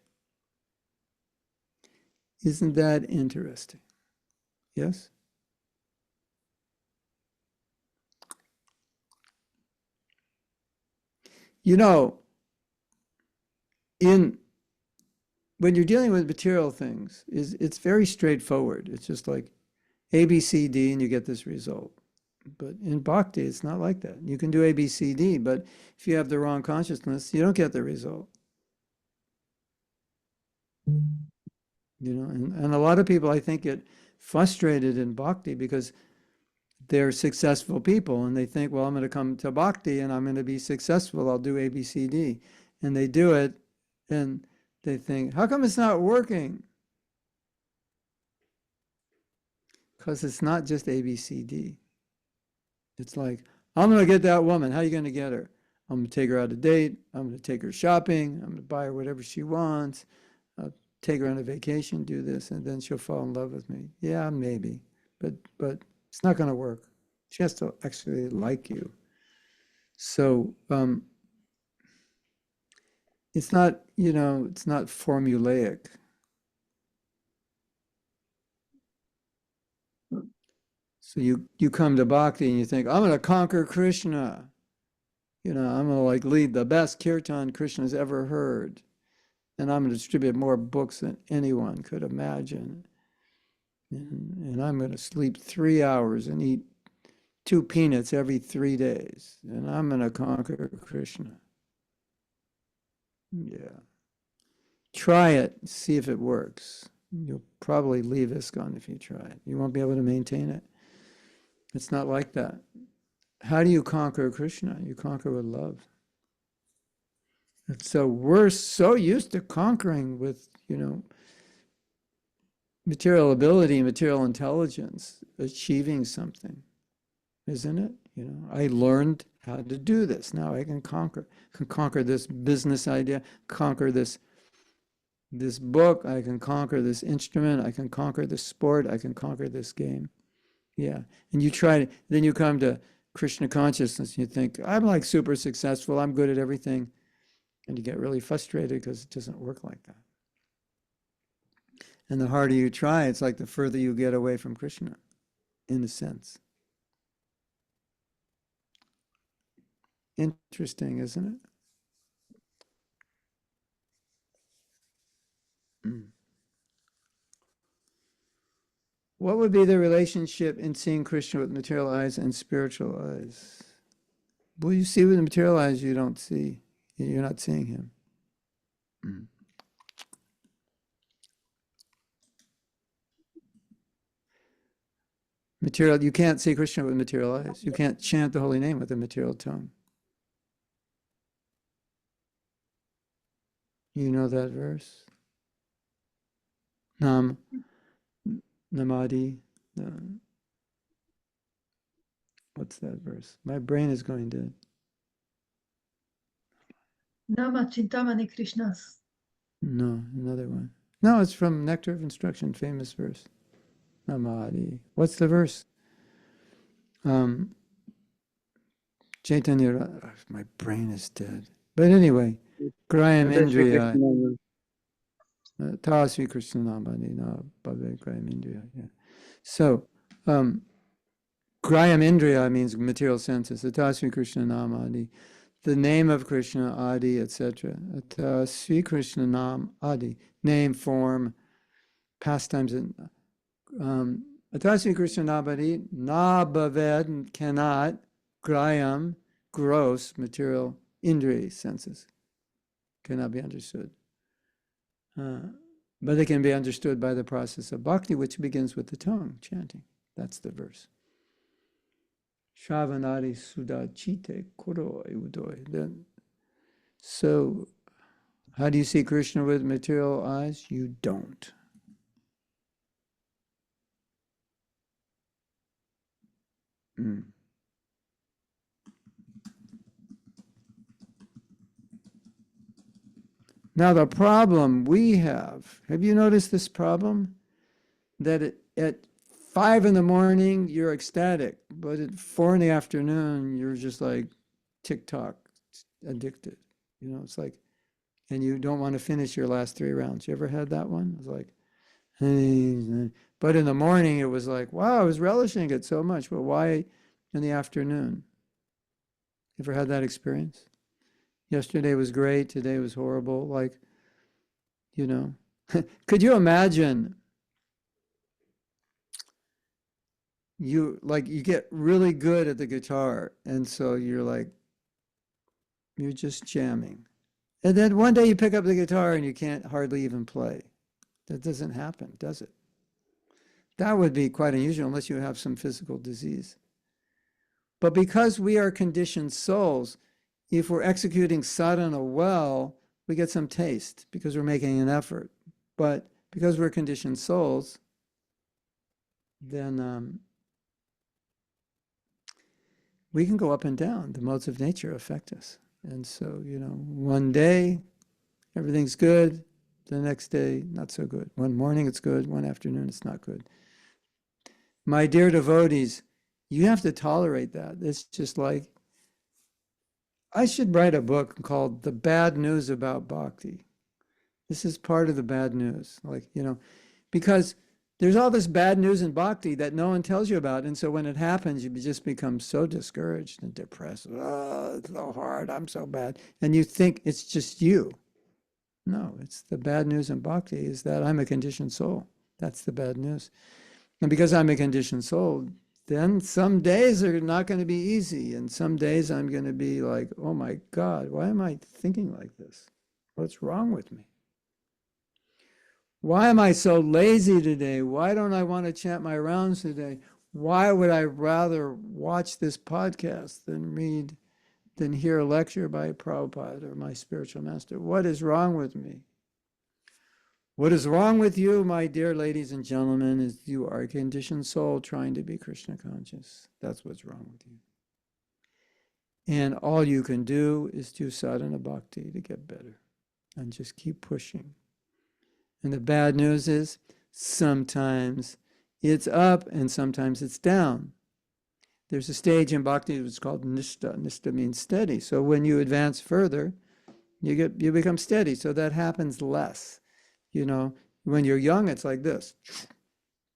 Isn't that interesting? Yes? You know, in when you're dealing with material things, it's very straightforward. It's just like A, B, C, D, and you get this result. But in bhakti, it's not like that. You can do A, B, C, D, but if you have the wrong consciousness, you don't get the result. And a lot of people, I think, get frustrated in bhakti because they're successful people and they think, well, I'm going to come to bhakti and I'm going to be successful. I'll do A, B, C, D. And they do it and they think, how come it's not working? Because it's not just A, B, C, D. It's like, I'm going to get that woman. How are you going to get her? I'm going to take her out a date. I'm going to take her shopping. I'm going to buy her whatever she wants. I'll take her on a vacation, do this, and then she'll fall in love with me. Yeah, maybe. But it's not going to work. She has to actually like you. So it's not, it's not formulaic. So you come to bhakti and you think, I'm going to conquer Krishna. I'm going to like lead the best kirtan Krishna's ever heard. And I'm going to distribute more books than anyone could imagine. And I'm going to sleep 3 hours and eat 2 peanuts every 3 days. And I'm going to conquer Krishna. Yeah. Try it, see if it works. You'll probably leave ISKCON if you try it. You won't be able to maintain it. It's not like that. How do you conquer Krishna? You conquer with love. And so we're so used to conquering with, material ability, material intelligence, achieving something, isn't it? I learned how to do this. Now I can conquer this business idea, conquer this book, I can conquer this instrument, I can conquer this sport, I can conquer this game. Yeah. And you try to, then you come to Krishna consciousness and you think, I'm like super successful, I'm good at everything. And you get really frustrated because it doesn't work like that. And the harder you try, it's like the further you get away from Krishna, in a sense. Interesting, isn't it? Mm. What would be the relationship in seeing Krishna with material eyes and spiritual eyes? Well, you see with the material eyes, you don't see. You're not seeing him. Mm. You can't see Krishna with material eyes. You can't chant the holy name with a material tongue. You know that verse? Nam, Namadi. What's that verse? My brain is going dead. Nama Chintamani Krishnas. No, another one. No, it's from Nectar of Instruction, famous verse. Namadi. What's the verse? Chaitanya, my brain is dead. But anyway, Graham Indriya. Tasvi Krishna Namadi, no, Bhave Graham Indriya. Yeah. So, Graham Indriya means material senses. Tasvi Krishna Namadi, the name of Krishna, Adi, etc. Tasvi Krishna Nam Adi, name, form, pastimes, and Atasvi Krishna Namadi, Nabhaved, cannot, Graham, gross, material, Indriya, senses, cannot be understood. But it can be understood by the process of bhakti, which begins with the tongue, chanting. That's the verse. Shravanadi sudachite kuro udoy. So, how do you see Krishna with material eyes? You don't. Mm. Now, the problem we have you noticed this problem? That at 5 in the morning, you're ecstatic, but at 4 in the afternoon, you're just like TikTok addicted. It's like, and you don't want to finish your last 3 rounds. You ever had that one? It's like, But in the morning, it was like, wow, I was relishing it so much. But why in the afternoon? Ever had that experience? Yesterday was great. Today was horrible. Like, could you imagine you get really good at the guitar, and so you're just jamming. And then one day you pick up the guitar and you can't hardly even play. That doesn't happen, does it? That would be quite unusual unless you have some physical disease. But because we are conditioned souls, if we're executing sadhana well, we get some taste because we're making an effort. But because we're conditioned souls, then we can go up and down. The modes of nature affect us. And so, one day everything's good, the next day not so good. One morning it's good, one afternoon it's not good. My dear devotees, you have to tolerate that. It's just like, I should write a book called The Bad News About Bhakti. This is part of the bad news. Because there's all this bad news in Bhakti that no one tells you about. And so when it happens, you just become so discouraged and depressed. Oh, it's so hard. I'm so bad. And you think it's just you. No, it's the bad news in Bhakti is that I'm a conditioned soul. That's the bad news. And because I'm a conditioned soul, then some days are not going to be easy. And some days I'm going to be like, oh my God, why am I thinking like this? What's wrong with me? Why am I so lazy today? Why don't I want to chant my rounds today? Why would I rather watch this podcast than hear a lecture by Prabhupada or my spiritual master? What is wrong with me? What is wrong with you, my dear ladies and gentlemen, is you are a conditioned soul trying to be Krishna conscious. That's what's wrong with you. And all you can do is do sadhana bhakti to get better and just keep pushing. And the bad news is sometimes it's up and sometimes it's down. There's a stage in bhakti that's called nishta. Nishta means steady. So when you advance further, you become steady. So that happens less. When you're young, it's like this.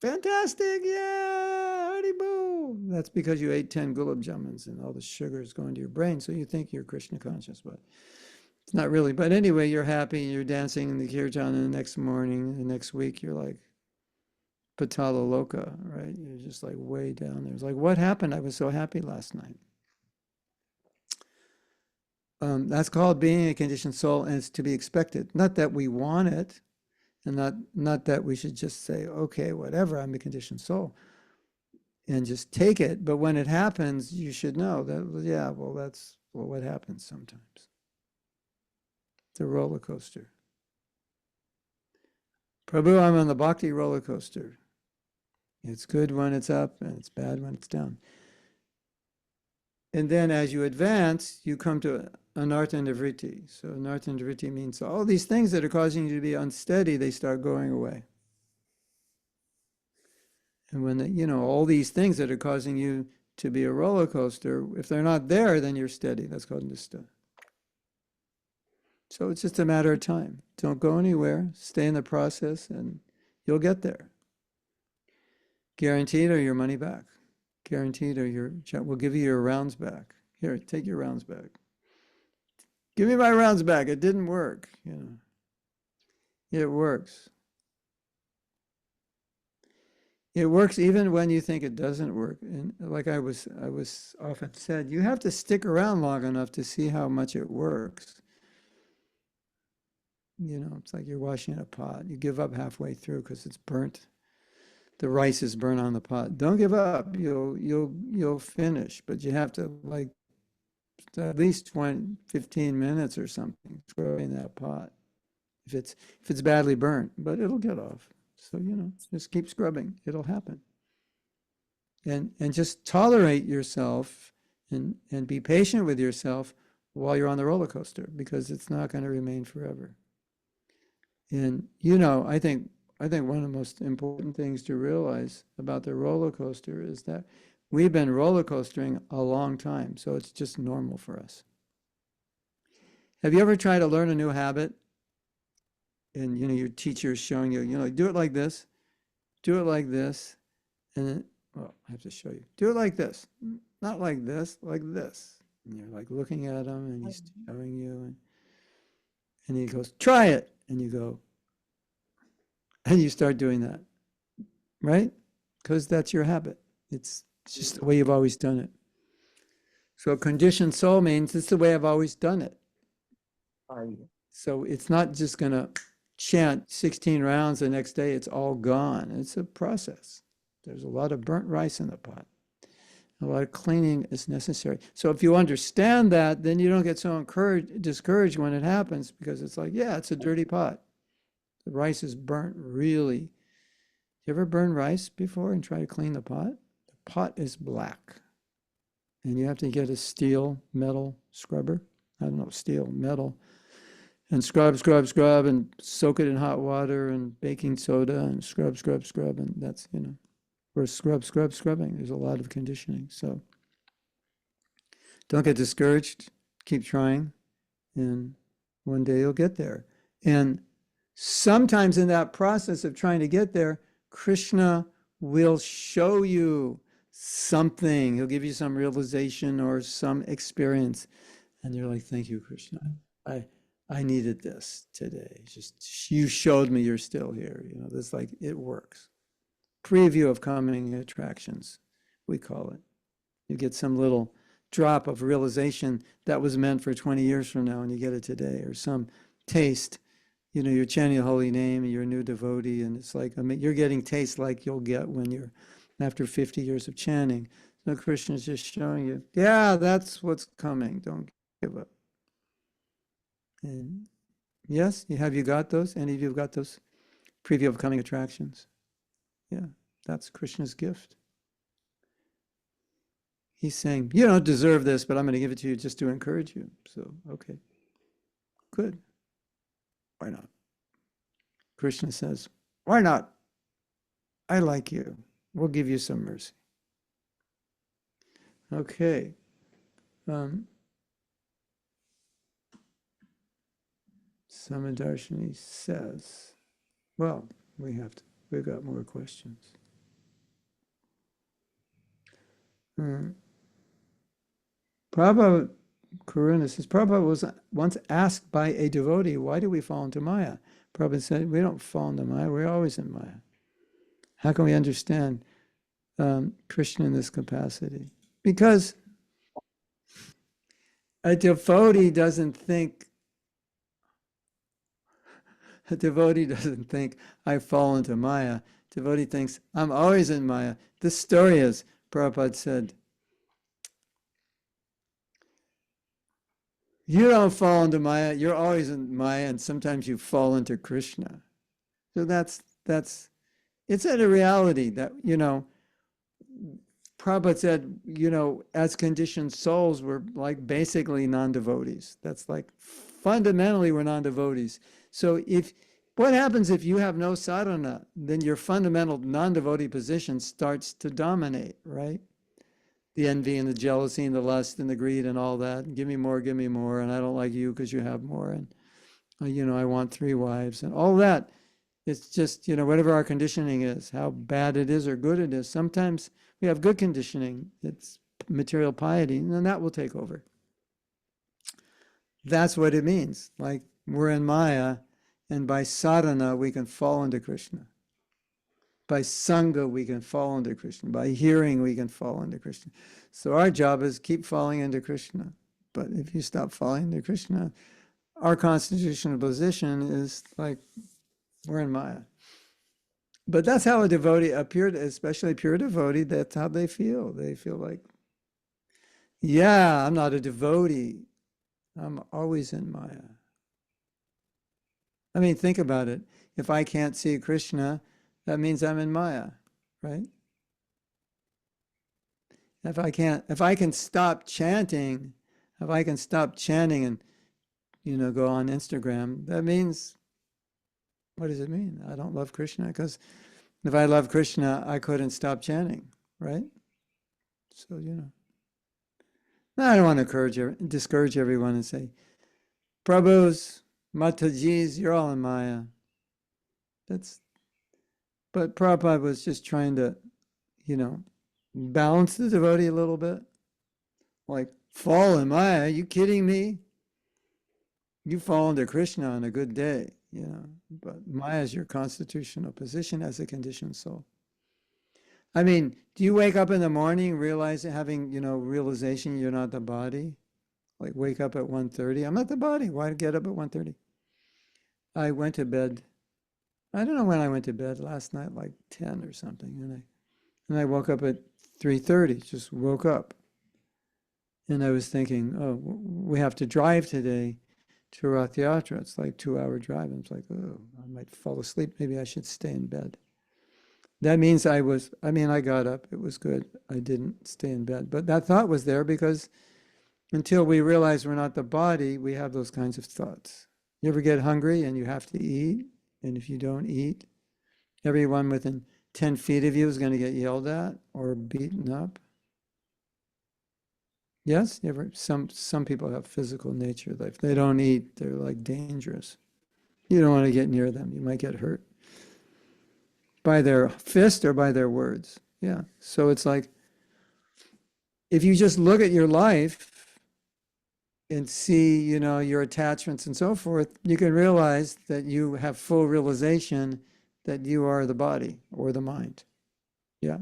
Fantastic, yeah, haribol. That's because you ate 10 gulab jamuns and all the sugar is going to your brain. So you think you're Krishna conscious, but it's not really. But anyway, you're happy, you're dancing in the kirtan, and the next morning, the next week, you're like patala loka, right? You're just like way down there. It's like, what happened? I was so happy last night. That's called being a conditioned soul, and it's to be expected. Not that we want it, and not that we should just say, okay, whatever, I'm a conditioned soul, and just take it. But when it happens, you should know that, yeah, well, that's what happens sometimes. It's a roller coaster. Prabhu, I'm on the bhakti roller coaster. It's good when it's up, and it's bad when it's down. And then as you advance, you come to anartha nivritti. So anartha nivritti means all these things that are causing you to be unsteady, they start going away. And when all these things that are causing you to be a roller coaster, if they're not there, then you're steady. That's called nistha. So it's just a matter of time. Don't go anywhere. Stay in the process, and you'll get there. Guaranteed, or your money back. Guaranteed, or we'll give you your rounds back. Here, take your rounds back. Give me my rounds back. It didn't work. It works. It works even when you think it doesn't work. And like I was often said, you have to stick around long enough to see how much it works. It's like you're washing a pot. You give up halfway through because it's burnt. The rice is burnt on the pot. Don't give up. You'll finish, but you have to at least 15 minutes or something throw in that pot. If it's badly burnt, but it'll get off. So just keep scrubbing. It'll happen. And just tolerate yourself and be patient with yourself while you're on the roller coaster, because it's not going to remain forever. And I think one of the most important things to realize about the roller coaster is that we've been roller coastering a long time, so it's just normal for us. Have you ever tried to learn a new habit? and your teacher is showing you, do it like this, do it like this, and then, well, I have to show you. Do it like this, not like this, like this. And you're like looking at him, and he's showing you, and he goes, try it, and you go, and you start doing that, right? Because that's your habit. It's just the way you've always done it. So conditioned soul means it's the way I've always done it. So it's not just going to chant 16 rounds the next day, it's all gone. It's a process. There's a lot of burnt rice in the pot. A lot of cleaning is necessary. So if you understand that, then you don't get so discouraged when it happens, because it's like, yeah, it's a dirty pot. The rice is burnt really. You ever burn rice before and try to clean the pot? The pot is black. And you have to get a steel, metal scrubber. I don't know, steel, metal. And scrub, and soak it in hot water and baking soda and scrub. And that's, we're scrubbing. There's a lot of conditioning. So don't get discouraged. Keep trying. And one day you'll get there. And sometimes in that process of trying to get there, Krishna will show you something. He'll give you some realization or some experience. And you're like, thank you, Krishna. I needed this today. Just you showed me you're still here. This, like, it works. Preview of coming attractions, we call it. You get some little drop of realization that was meant for 20 years from now, and you get it today, or some taste. You're chanting a holy name, and you're a new devotee, and it's like, you're getting taste like you'll get when you're after 50 years of chanting. So Krishna's just showing you, yeah, that's what's coming. Don't give up. And yes, have you got those? Any of you have got those preview of coming attractions? Yeah, that's Krishna's gift. He's saying, you don't deserve this, but I'm going to give it to you just to encourage you. So, okay, good. Why not? Krishna says, why not? I like you. We'll give you some mercy. Okay. Samadarshini says, well, we've got more questions. Prabhupada Karuna says, Prabhupada was once asked by a devotee, why do we fall into Maya? Prabhupada said, we don't fall into Maya, we're always in Maya. How can we understand Krishna in this capacity? Because a devotee doesn't think I fall into Maya. Devotee thinks, I'm always in Maya. The story is, Prabhupada said, you don't fall into Maya, you're always in Maya, and sometimes you fall into Krishna. So it's a reality that, Prabhupada said, as conditioned souls, we're like basically non-devotees. That's like, fundamentally, we're non-devotees. So what happens if you have no sadhana? Then your fundamental non-devotee position starts to dominate, right? The envy and the jealousy and the lust and the greed and all that. Give me more, and I don't like you because you have more. And, I want 3 wives and all that. It's just, whatever our conditioning is, how bad it is or good it is. Sometimes we have good conditioning. It's material piety, and then that will take over. That's what it means. Like, we're in Maya, and by sadhana, we can fall into Krishna. By sangha, we can fall into Krishna. By hearing, we can fall into Krishna. So our job is keep falling into Krishna. But if you stop falling into Krishna, our constitutional position is like, we're in Maya. But that's how a devotee, especially a pure devotee, that's how they feel. They feel like, yeah, I'm not a devotee. I'm always in Maya. I mean, think about it. If I can't see Krishna, that means I'm in Maya, right? If I can stop chanting, and, go on Instagram, that means, what does it mean? I don't love Krishna, because if I love Krishna, I couldn't stop chanting, right? So, I don't want to discourage everyone and say, Prabhus, Matajis, you're all in Maya. But Prabhupada was just trying to, balance the devotee a little bit. Like, fall in Maya, are you kidding me? You fall into Krishna on a good day, but Maya is your constitutional position as a conditioned soul. I mean, do you wake up in the morning having, realization you're not the body? Like wake up at 1:30. I'm not the body. Why get up at 1:30? I went to bed. I don't know when I went to bed last night, like 10 or something. And I woke up at 3:30, just woke up. And I was thinking, oh, we have to drive today to Rath Yatra. It's like 2-hour drive. And it's like, oh, I might fall asleep. Maybe I should stay in bed. That means I got up. It was good. I didn't stay in bed. But that thought was there because until we realize we're not the body, we have those kinds of thoughts. You ever get hungry and you have to eat? And if you don't eat, everyone within 10 feet of you is going to get yelled at or beaten up. Yes? Some people have physical nature. If they don't eat, they're like dangerous. You don't want to get near them. You might get hurt by their fist or by their words. Yeah. So it's like, if you just look at your life and see, your attachments and so forth, you can realize that you have full realization that you are the body or the mind. Yeah.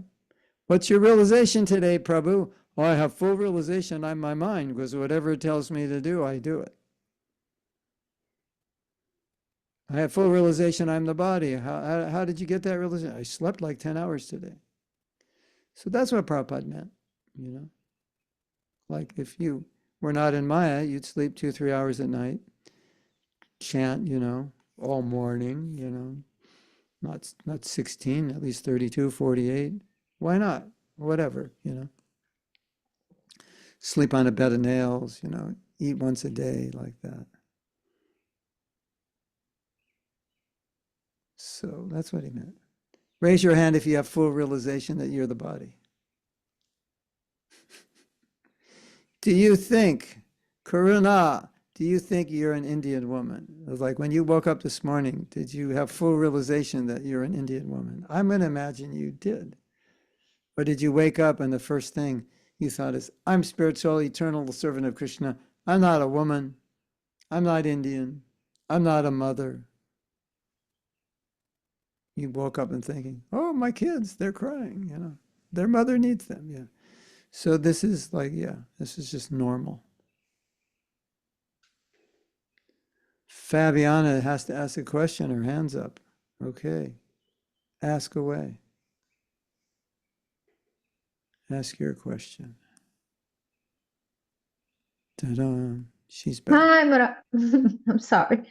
What's your realization today, Prabhu? Oh, I have full realization I'm my mind, because whatever it tells me to do, I do it. I have full realization I'm the body. How did you get that realization? I slept like 10 hours today. So that's what Prabhupada meant, Like if you were not in Maya, you'd sleep 2-3 hours at night, chant, all morning, not 16, at least 32, 48. Why not? Whatever, Sleep on a bed of nails, eat once a day like that. So that's what he meant. Raise your hand if you have full realization that you're the body. Do you think, Karuna, do you think you're an Indian woman? Like when you woke up this morning, did you have full realization that you're an Indian woman? I'm going to imagine you did. Or did you wake up and the first thing you thought is, I'm spiritual, eternal, the servant of Krishna. I'm not a woman. I'm not Indian. I'm not a mother. You woke up and thinking, oh, my kids, they're crying, Their mother needs them, yeah. So this is this is just normal. Fabiana has to ask a question, her hand's up. Okay. Ask away. Ask your question. Ta-da. She's back. Hi, I'm sorry.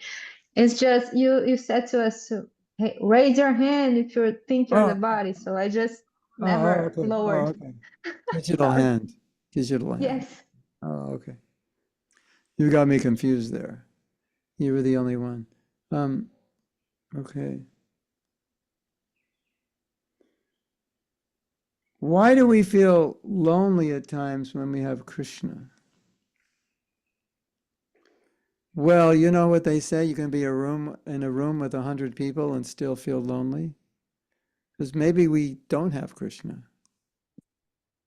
It's just you said to us to, hey, raise your hand if you think you're the body. So I just never okay. lowered. Okay. Digital hand. Digital hand. Yes. Oh, okay. You got me confused there. You were the only one. Okay. Why do we feel lonely at times when we have Krishna? Well, you know what they say, you can be in a room with 100 people and still feel lonely. Because maybe we don't have Krishna.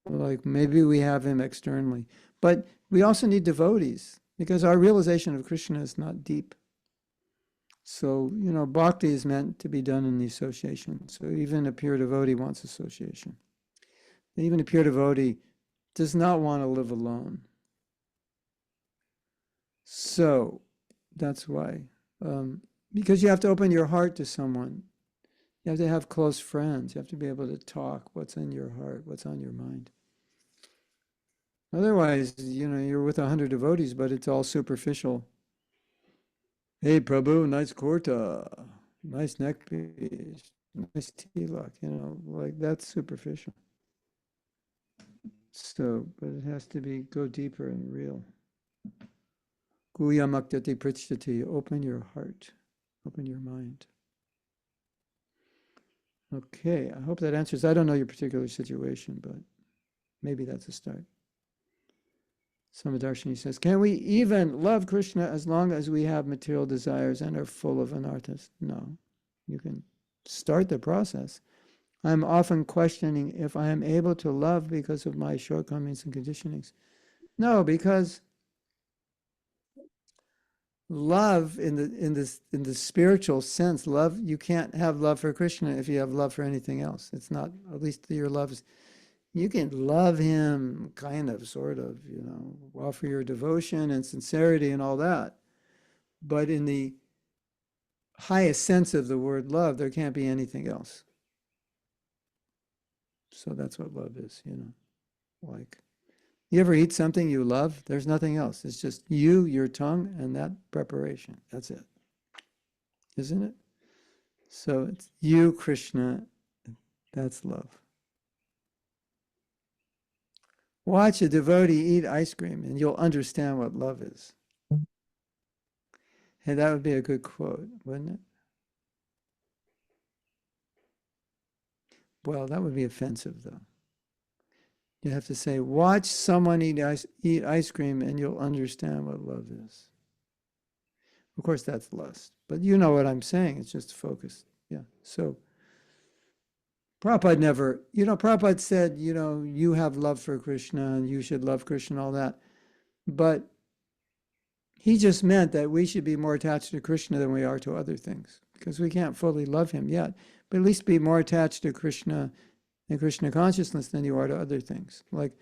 Like maybe we have him externally. But we also need devotees, because our realization of Krishna is not deep. So, bhakti is meant to be done in the association. So even a pure devotee wants association. Even a pure devotee does not want to live alone. So that's why. Because you have to open your heart to someone. You have to have close friends. You have to be able to talk what's in your heart, what's on your mind. Otherwise, you're with 100 devotees, but it's all superficial. Hey, Prabhu, nice kurta, nice neck piece, nice tilak, like that's superficial. So, but it has to go deeper and real. Guya maktati prichtati, open your heart, open your mind. Okay, I hope that answers. I don't know your particular situation, but maybe that's a start. Samadarshini says, can we even love Krishna as long as we have material desires and are full of anarthas? No, you can start the process, I'm often questioning if I am able to love because of my shortcomings and conditionings. No, because love in the spiritual sense, love, you can't have love for Krishna if you have love for anything else. It's not, at least your love is, you can love him kind of, sort of, offer your devotion and sincerity and all that. But in the highest sense of the word love, there can't be anything else. So that's what love is, like, you ever eat something you love? There's nothing else. It's just you, your tongue, and that preparation. That's it. Isn't it? So it's you, Krishna. That's love. Watch a devotee eat ice cream and you'll understand what love is. Hey, that would be a good quote, wouldn't it? Well, that would be offensive, though. You have to say, watch someone eat ice cream and you'll understand what love is. Of course, that's lust. But you know what I'm saying. It's just focused. Yeah. So Prabhupada never, Prabhupada said, you have love for Krishna and you should love Krishna and all that. But he just meant that we should be more attached to Krishna than we are to other things, because we can't fully love him yet. But at least be more attached to Krishna and Krishna consciousness than you are to other things. Like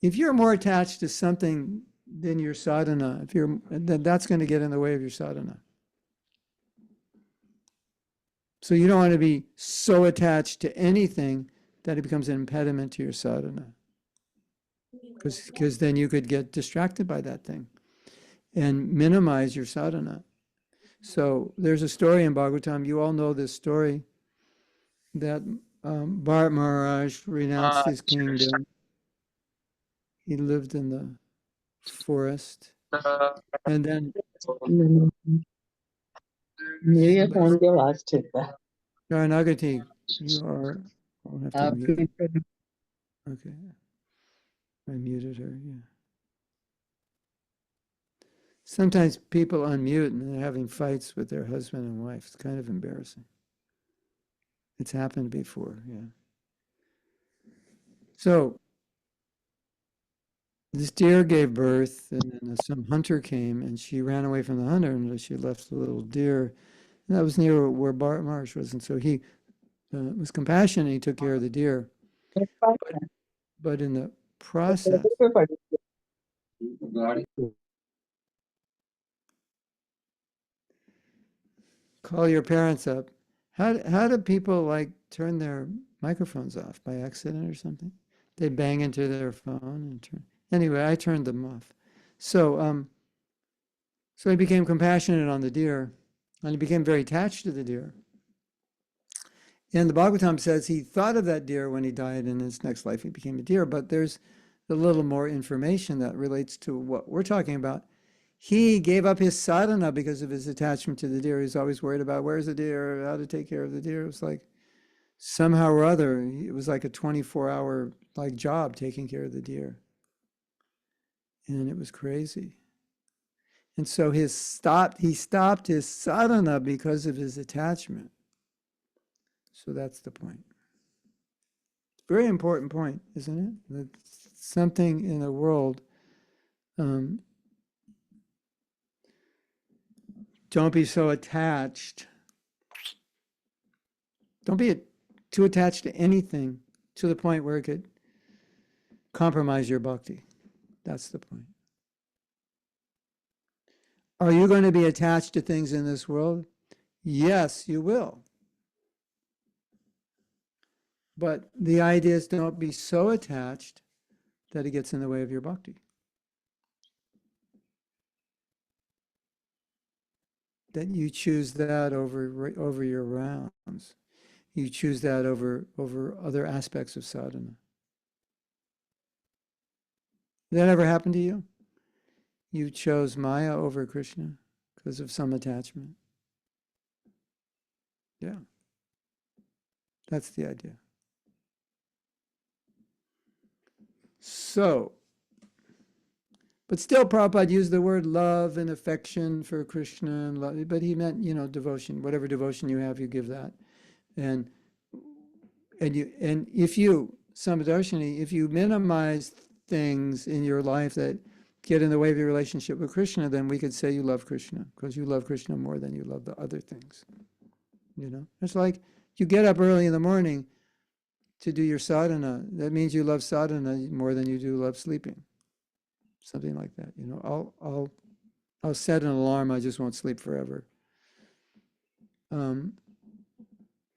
if you're more attached to something than your sadhana, then that's going to get in the way of your sadhana. So you don't want to be so attached to anything that it becomes an impediment to your sadhana. Because then you could get distracted by that thing and minimize your sadhana. So there's a story in Bhagavatam, you all know this story, that Bharat Maharaj renounced his kingdom. He lived in the forest. And then Sharanagati, I'll have to mute. Okay. I muted her, yeah. Sometimes people unmute and they're having fights with their husband and wife. It's kind of embarrassing. It's happened before, yeah. So this deer gave birth, and then some hunter came, and she ran away from the hunter, and she left the little deer. And that was near where Bharat Maharaj was, and so he was compassionate. He took care of the deer, but in the process, call your parents up. How do people like turn their microphones off by accident or something? They bang into their phone and turn. Anyway, I turned them off. So so he became compassionate on the deer, and he became very attached to the deer. And the Bhagavatam says he thought of that deer when he died, in his next life he became a deer. But there's a little more information that relates to what we're talking about. He gave up his sadhana because of his attachment to the deer. He's always worried about where's the deer, how to take care of the deer. It was like somehow or other, it was like a 24-hour like job taking care of the deer. And it was crazy. And so he stopped his sadhana because of his attachment. So that's the point. Very important point, isn't it? That something in the world, don't be so attached. Don't be too attached to anything to the point where it could compromise your bhakti. That's the point. Are you going to be attached to things in this world? Yes, you will. But the idea is don't be so attached that it gets in the way of your bhakti. That you choose that over your rounds. You choose that over other aspects of sadhana. Did that ever happen to you? You chose Maya over Krishna because of some attachment. Yeah. That's the idea. But still, Prabhupada used the word love and affection for Krishna, and love, but he meant, devotion. Whatever devotion you have, you give that. And if you, Samdarshini, if you minimize things in your life that get in the way of your relationship with Krishna, then we could say you love Krishna, because you love Krishna more than you love the other things. It's like you get up early in the morning to do your sadhana. That means you love sadhana more than you do love sleeping. Something like that. I'll set an alarm. I just won't sleep forever.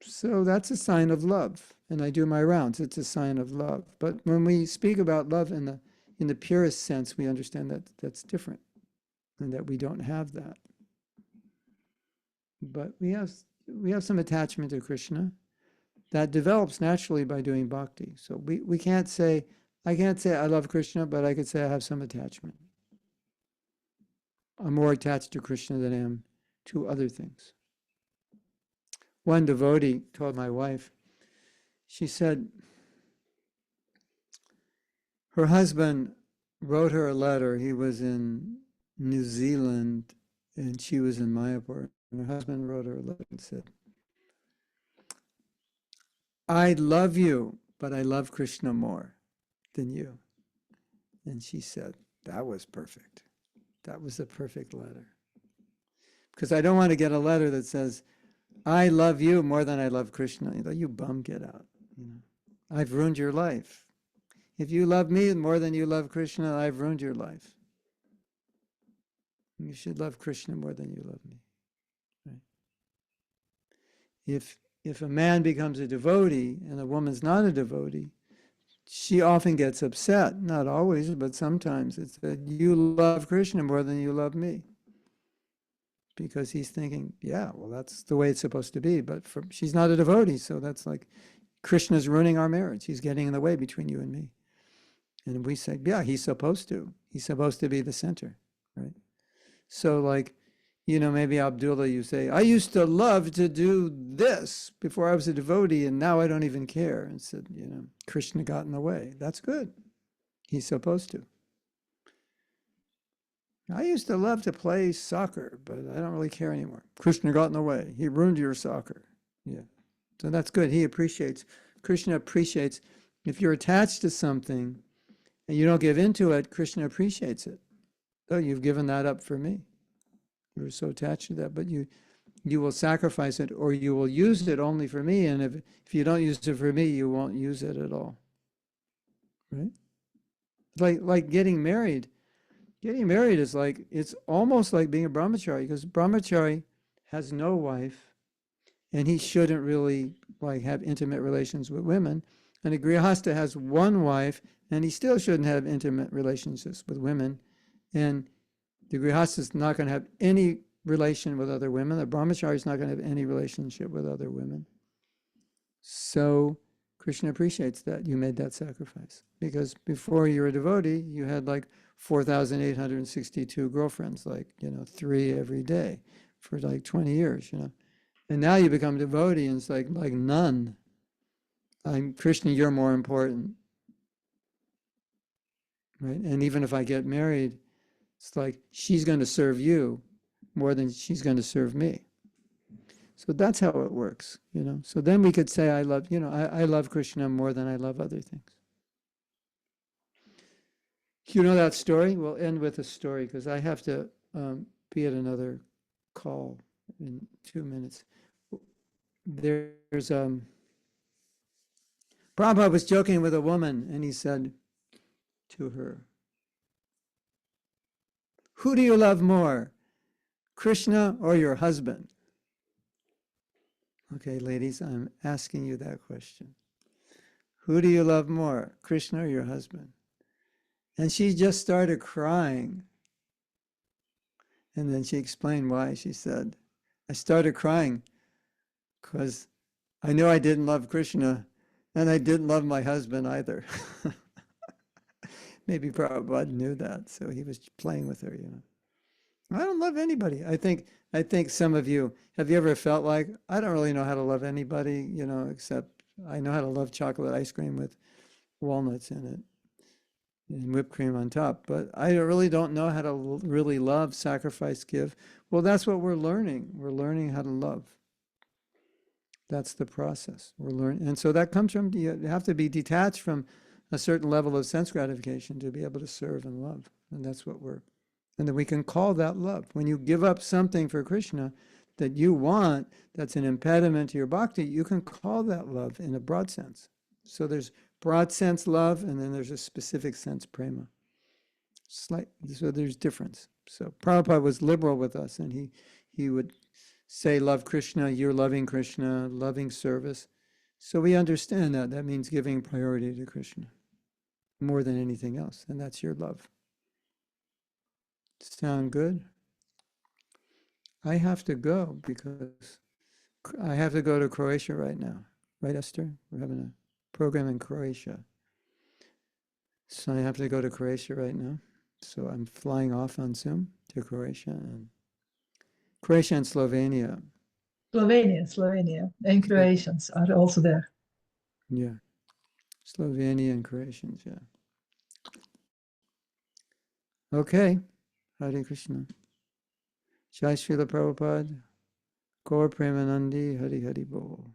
So that's a sign of love. And I do my rounds. It's a sign of love. But when we speak about love in the purest sense, we understand that that's different, and that we don't have that. But we have some attachment to Krishna that develops naturally by doing bhakti. So we can't say, I can't say I love Krishna, but I could say I have some attachment. I'm more attached to Krishna than I am to other things. One devotee told my wife, she said, her husband wrote her a letter. He was in New Zealand and she was in Mayapur. And her husband wrote her a letter and said, I love you, but I love Krishna more than you. And she said, that was perfect. That was a perfect letter. Because I don't want to get a letter that says, I love you more than I love Krishna. You bum, get out. I've ruined your life. If you love me more than you love Krishna, I've ruined your life. You should love Krishna more than you love me. Right? If a man becomes a devotee and a woman's not a devotee, she often gets upset. Not always, but sometimes. It's that you love Krishna more than you love me. Because he's thinking, yeah, well, that's the way it's supposed to be. But she's not a devotee, so that's like Krishna's ruining our marriage. He's getting in the way between you and me. And we say, yeah, he's supposed to. He's supposed to be the center, right? So like, maybe Abdullah, you say, I used to love to do this before I was a devotee, and now I don't even care. And said, Krishna got in the way. That's good. He's supposed to. I used to love to play soccer, but I don't really care anymore. Krishna got in the way. He ruined your soccer. Yeah. So that's good. Krishna appreciates. If you're attached to something and you don't give into it, Krishna appreciates it. Oh, you've given that up for me. You're so attached to that, but you will sacrifice it, or you will use it only for me. And if you don't use it for me, you won't use it at all. Right? Like getting married. Getting married is it's almost like being a brahmachari, because brahmachari has no wife and he shouldn't really have intimate relations with women. And a grihasta has one wife and he still shouldn't have intimate relationships with women. And the grihasta is not going to have any relation with other women. The brahmachari is not going to have any relationship with other women. So Krishna appreciates that you made that sacrifice, because before you were a devotee, you had 4,862 girlfriends, 3 every day for 20 years, And now you become a devotee and it's like none. Krishna, you're more important. Right? And even if I get married, it's like she's going to serve you more than she's going to serve me. So that's how it works, So then we could say I love Krishna more than I love other things. You know that story? We'll end with a story because I have to be at another call in 2 minutes. There's Prabhupada was joking with a woman and he said to her, who do you love more, Krishna or your husband? Okay, ladies, I'm asking you that question. Who do you love more, Krishna or your husband? And she just started crying. And then she explained why. She said, I started crying because I knew I didn't love Krishna and I didn't love my husband either. Maybe Prabhupada knew that, so he was playing with her, I don't love anybody. I think some of you, have you ever felt like, I don't really know how to love anybody, except I know how to love chocolate ice cream with walnuts in it. and whipped cream on top. But I really don't know how to really love, sacrifice, give. Well, that's what we're learning. We're learning how to love. That's the process. We're learning. And so that comes from, you have to be detached from a certain level of sense gratification to be able to serve and love. And that's what and then we can call that love. When you give up something for Krishna that you want, that's an impediment to your bhakti, you can call that love in a broad sense. So there's broad sense love, and then there's a specific sense prema. So there's difference. So Prabhupada was liberal with us, and he would say, love Krishna, you're loving Krishna, loving service. So we understand that. That means giving priority to Krishna more than anything else, and that's your love. Sound good? I have to go because I have to go to Croatia right now. Right, Esther? We're having a program in Croatia. So I have to go to Croatia right now. So I'm flying off on Zoom to Croatia and Slovenia. Slovenia, and Croatians are also there. Yeah. Slovenia and Croatians, yeah. Okay. Hare Krishna. Jai Srila Prabhupada. Gaur Premanandi. Hari Hari Bol.